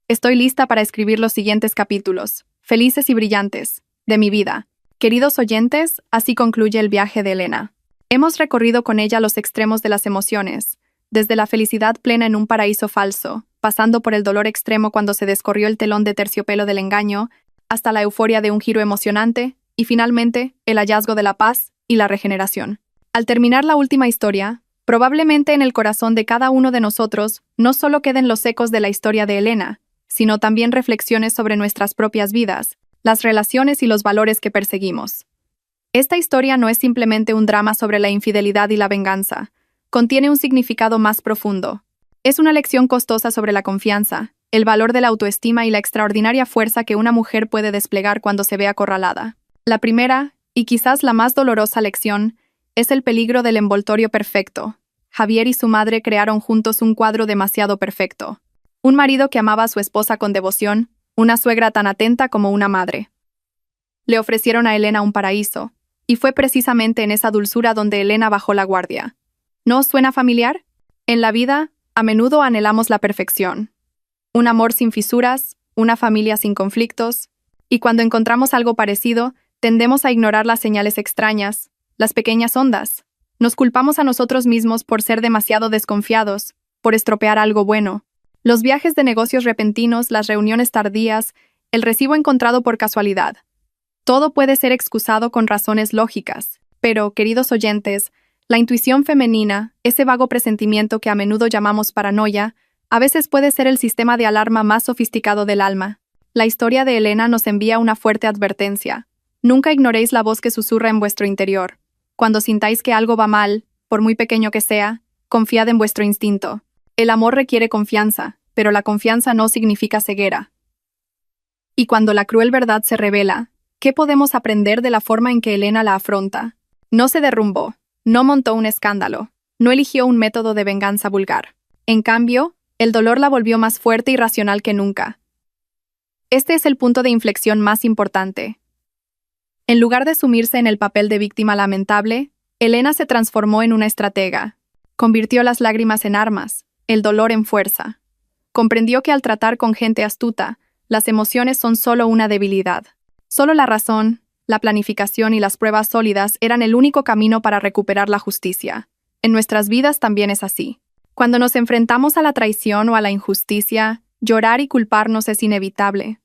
Estoy lista para escribir los siguientes capítulos, felices y brillantes, de mi vida. Queridos oyentes, así concluye el viaje de Elena. Hemos recorrido con ella los extremos de las emociones, desde la felicidad plena en un paraíso falso, pasando por el dolor extremo cuando se descorrió el telón de terciopelo del engaño, hasta la euforia de un giro emocionante, y finalmente, el hallazgo de la paz y la regeneración. Al terminar la última historia, probablemente en el corazón de cada uno de nosotros no solo queden los ecos de la historia de Elena, sino también reflexiones sobre nuestras propias vidas, las relaciones y los valores que perseguimos. Esta historia no es simplemente un drama sobre la infidelidad y la venganza, contiene un significado más profundo. Es una lección costosa sobre la confianza, el valor de la autoestima y la extraordinaria fuerza que una mujer puede desplegar cuando se ve acorralada. La primera, y quizás la más dolorosa lección, es el peligro del envoltorio perfecto. Javier y su madre crearon juntos un cuadro demasiado perfecto. Un marido que amaba a su esposa con devoción, una suegra tan atenta como una madre. Le ofrecieron a Elena un paraíso, y fue precisamente en esa dulzura donde Elena bajó la guardia. ¿No os suena familiar? En la vida, a menudo anhelamos la perfección. Un amor sin fisuras, una familia sin conflictos, y cuando encontramos algo parecido, tendemos a ignorar las señales extrañas, las pequeñas ondas. Nos culpamos a nosotros mismos por ser demasiado desconfiados, por estropear algo bueno. Los viajes de negocios repentinos, las reuniones tardías, el recibo encontrado por casualidad. Todo puede ser excusado con razones lógicas, pero, queridos oyentes, la intuición femenina, ese vago presentimiento que a menudo llamamos paranoia, a veces puede ser el sistema de alarma más sofisticado del alma. La historia de Elena nos envía una fuerte advertencia. Nunca ignoréis la voz que susurra en vuestro interior. Cuando sintáis que algo va mal, por muy pequeño que sea, confiad en vuestro instinto. El amor requiere confianza, pero la confianza no significa ceguera. Y cuando la cruel verdad se revela, ¿qué podemos aprender de la forma en que Elena la afronta? No se derrumbó, no montó un escándalo, no eligió un método de venganza vulgar. En cambio, el dolor la volvió más fuerte y racional que nunca. Este es el punto de inflexión más importante. En lugar de sumirse en el papel de víctima lamentable, Elena se transformó en una estratega. Convirtió las lágrimas en armas, el dolor en fuerza. Comprendió que al tratar con gente astuta, las emociones son solo una debilidad. Solo la razón, la planificación y las pruebas sólidas eran el único camino para recuperar la justicia. En nuestras vidas también es así. Cuando nos enfrentamos a la traición o a la injusticia, llorar y culparnos es inevitable.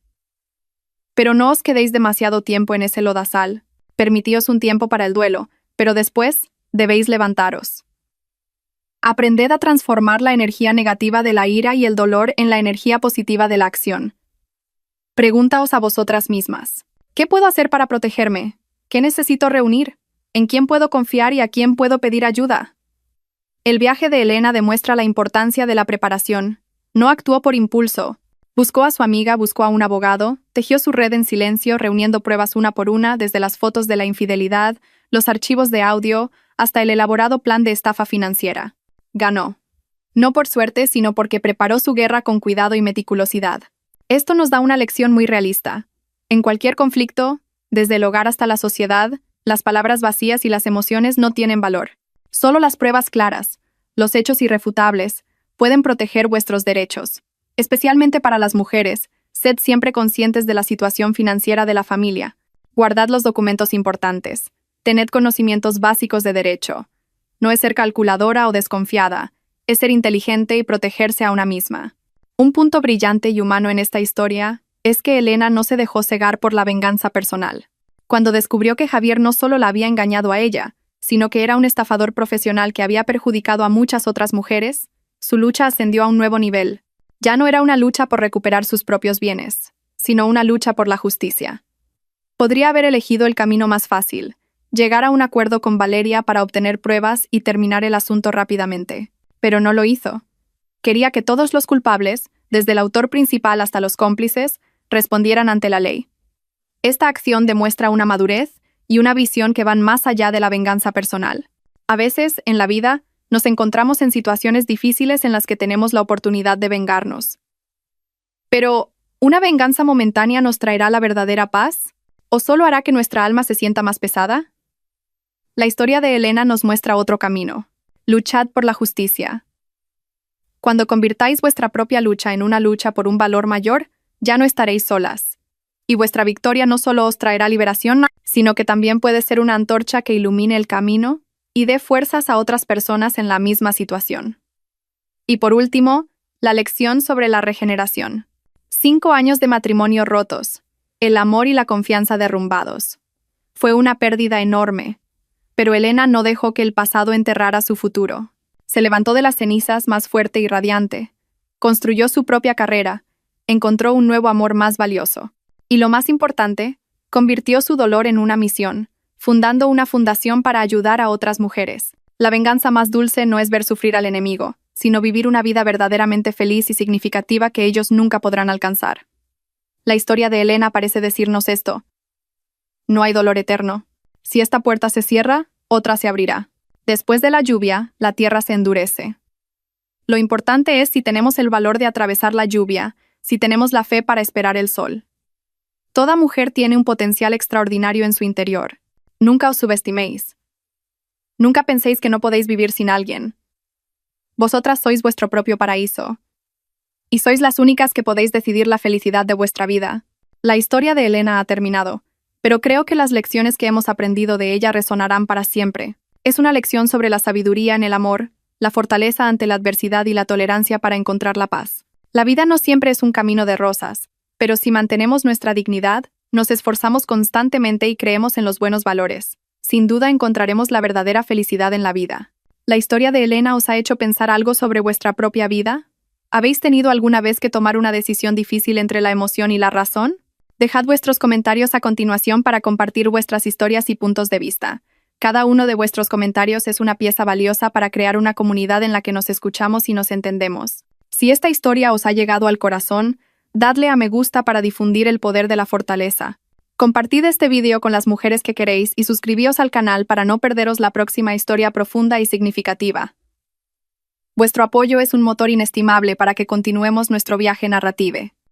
Pero no os quedéis demasiado tiempo en ese lodazal. Permitíos un tiempo para el duelo, pero después debéis levantaros. Aprended a transformar la energía negativa de la ira y el dolor en la energía positiva de la acción. Preguntaos a vosotras mismas: ¿qué puedo hacer para protegerme? ¿Qué necesito reunir? ¿En quién puedo confiar y a quién puedo pedir ayuda? El viaje de Elena demuestra la importancia de la preparación. No actuó por impulso. Buscó a su amiga, buscó a un abogado, tejió su red en silencio, reuniendo pruebas una por una, desde las fotos de la infidelidad, los archivos de audio, hasta el elaborado plan de estafa financiera. Ganó. No por suerte, sino porque preparó su guerra con cuidado y meticulosidad. Esto nos da una lección muy realista. En cualquier conflicto, desde el hogar hasta la sociedad, las palabras vacías y las emociones no tienen valor. Solo las pruebas claras, los hechos irrefutables, pueden proteger vuestros derechos. Especialmente para las mujeres, sed siempre conscientes de la situación financiera de la familia. Guardad los documentos importantes. Tened conocimientos básicos de derecho. No es ser calculadora o desconfiada, es ser inteligente y protegerse a una misma. Un punto brillante y humano en esta historia es que Elena no se dejó cegar por la venganza personal. Cuando descubrió que Javier no solo la había engañado a ella, sino que era un estafador profesional que había perjudicado a muchas otras mujeres, su lucha ascendió a un nuevo nivel. Ya no era una lucha por recuperar sus propios bienes, sino una lucha por la justicia. Podría haber elegido el camino más fácil, llegar a un acuerdo con Valeria para obtener pruebas y terminar el asunto rápidamente, pero no lo hizo. Quería que todos los culpables, desde el autor principal hasta los cómplices, respondieran ante la ley. Esta acción demuestra una madurez y una visión que van más allá de la venganza personal. A veces, en la vida, nos encontramos en situaciones difíciles en las que tenemos la oportunidad de vengarnos. Pero, ¿una venganza momentánea nos traerá la verdadera paz? ¿O solo hará que nuestra alma se sienta más pesada? La historia de Elena nos muestra otro camino. Luchad por la justicia. Cuando convirtáis vuestra propia lucha en una lucha por un valor mayor, ya no estaréis solas. Y vuestra victoria no solo os traerá liberación, sino que también puede ser una antorcha que ilumine el camino y dé fuerzas a otras personas en la misma situación. Y por último, la lección sobre la regeneración. 5 años de matrimonio rotos, el amor y la confianza derrumbados. Fue una pérdida enorme, pero Elena no dejó que el pasado enterrara su futuro. Se levantó de las cenizas más fuerte y radiante, construyó su propia carrera, encontró un nuevo amor más valioso. Y lo más importante, convirtió su dolor en una misión, fundando una fundación para ayudar a otras mujeres. La venganza más dulce no es ver sufrir al enemigo, sino vivir una vida verdaderamente feliz y significativa que ellos nunca podrán alcanzar. La historia de Elena parece decirnos esto. No hay dolor eterno. Si esta puerta se cierra, otra se abrirá. Después de la lluvia, la tierra se endurece. Lo importante es si tenemos el valor de atravesar la lluvia, si tenemos la fe para esperar el sol. Toda mujer tiene un potencial extraordinario en su interior. Nunca os subestiméis. Nunca penséis que no podéis vivir sin alguien. Vosotras sois vuestro propio paraíso. Y sois las únicas que podéis decidir la felicidad de vuestra vida. La historia de Elena ha terminado, pero creo que las lecciones que hemos aprendido de ella resonarán para siempre. Es una lección sobre la sabiduría en el amor, la fortaleza ante la adversidad y la tolerancia para encontrar la paz. La vida no siempre es un camino de rosas, pero si mantenemos nuestra dignidad, nos esforzamos constantemente y creemos en los buenos valores, sin duda encontraremos la verdadera felicidad en la vida. ¿La historia de Elena os ha hecho pensar algo sobre vuestra propia vida? ¿Habéis tenido alguna vez que tomar una decisión difícil entre la emoción y la razón? Dejad vuestros comentarios a continuación para compartir vuestras historias y puntos de vista. Cada uno de vuestros comentarios es una pieza valiosa para crear una comunidad en la que nos escuchamos y nos entendemos. Si esta historia os ha llegado al corazón, dadle a me gusta para difundir el poder de la fortaleza. Compartid este vídeo con las mujeres que queréis y suscribíos al canal para no perderos la próxima historia profunda y significativa. Vuestro apoyo es un motor inestimable para que continuemos nuestro viaje narrativo.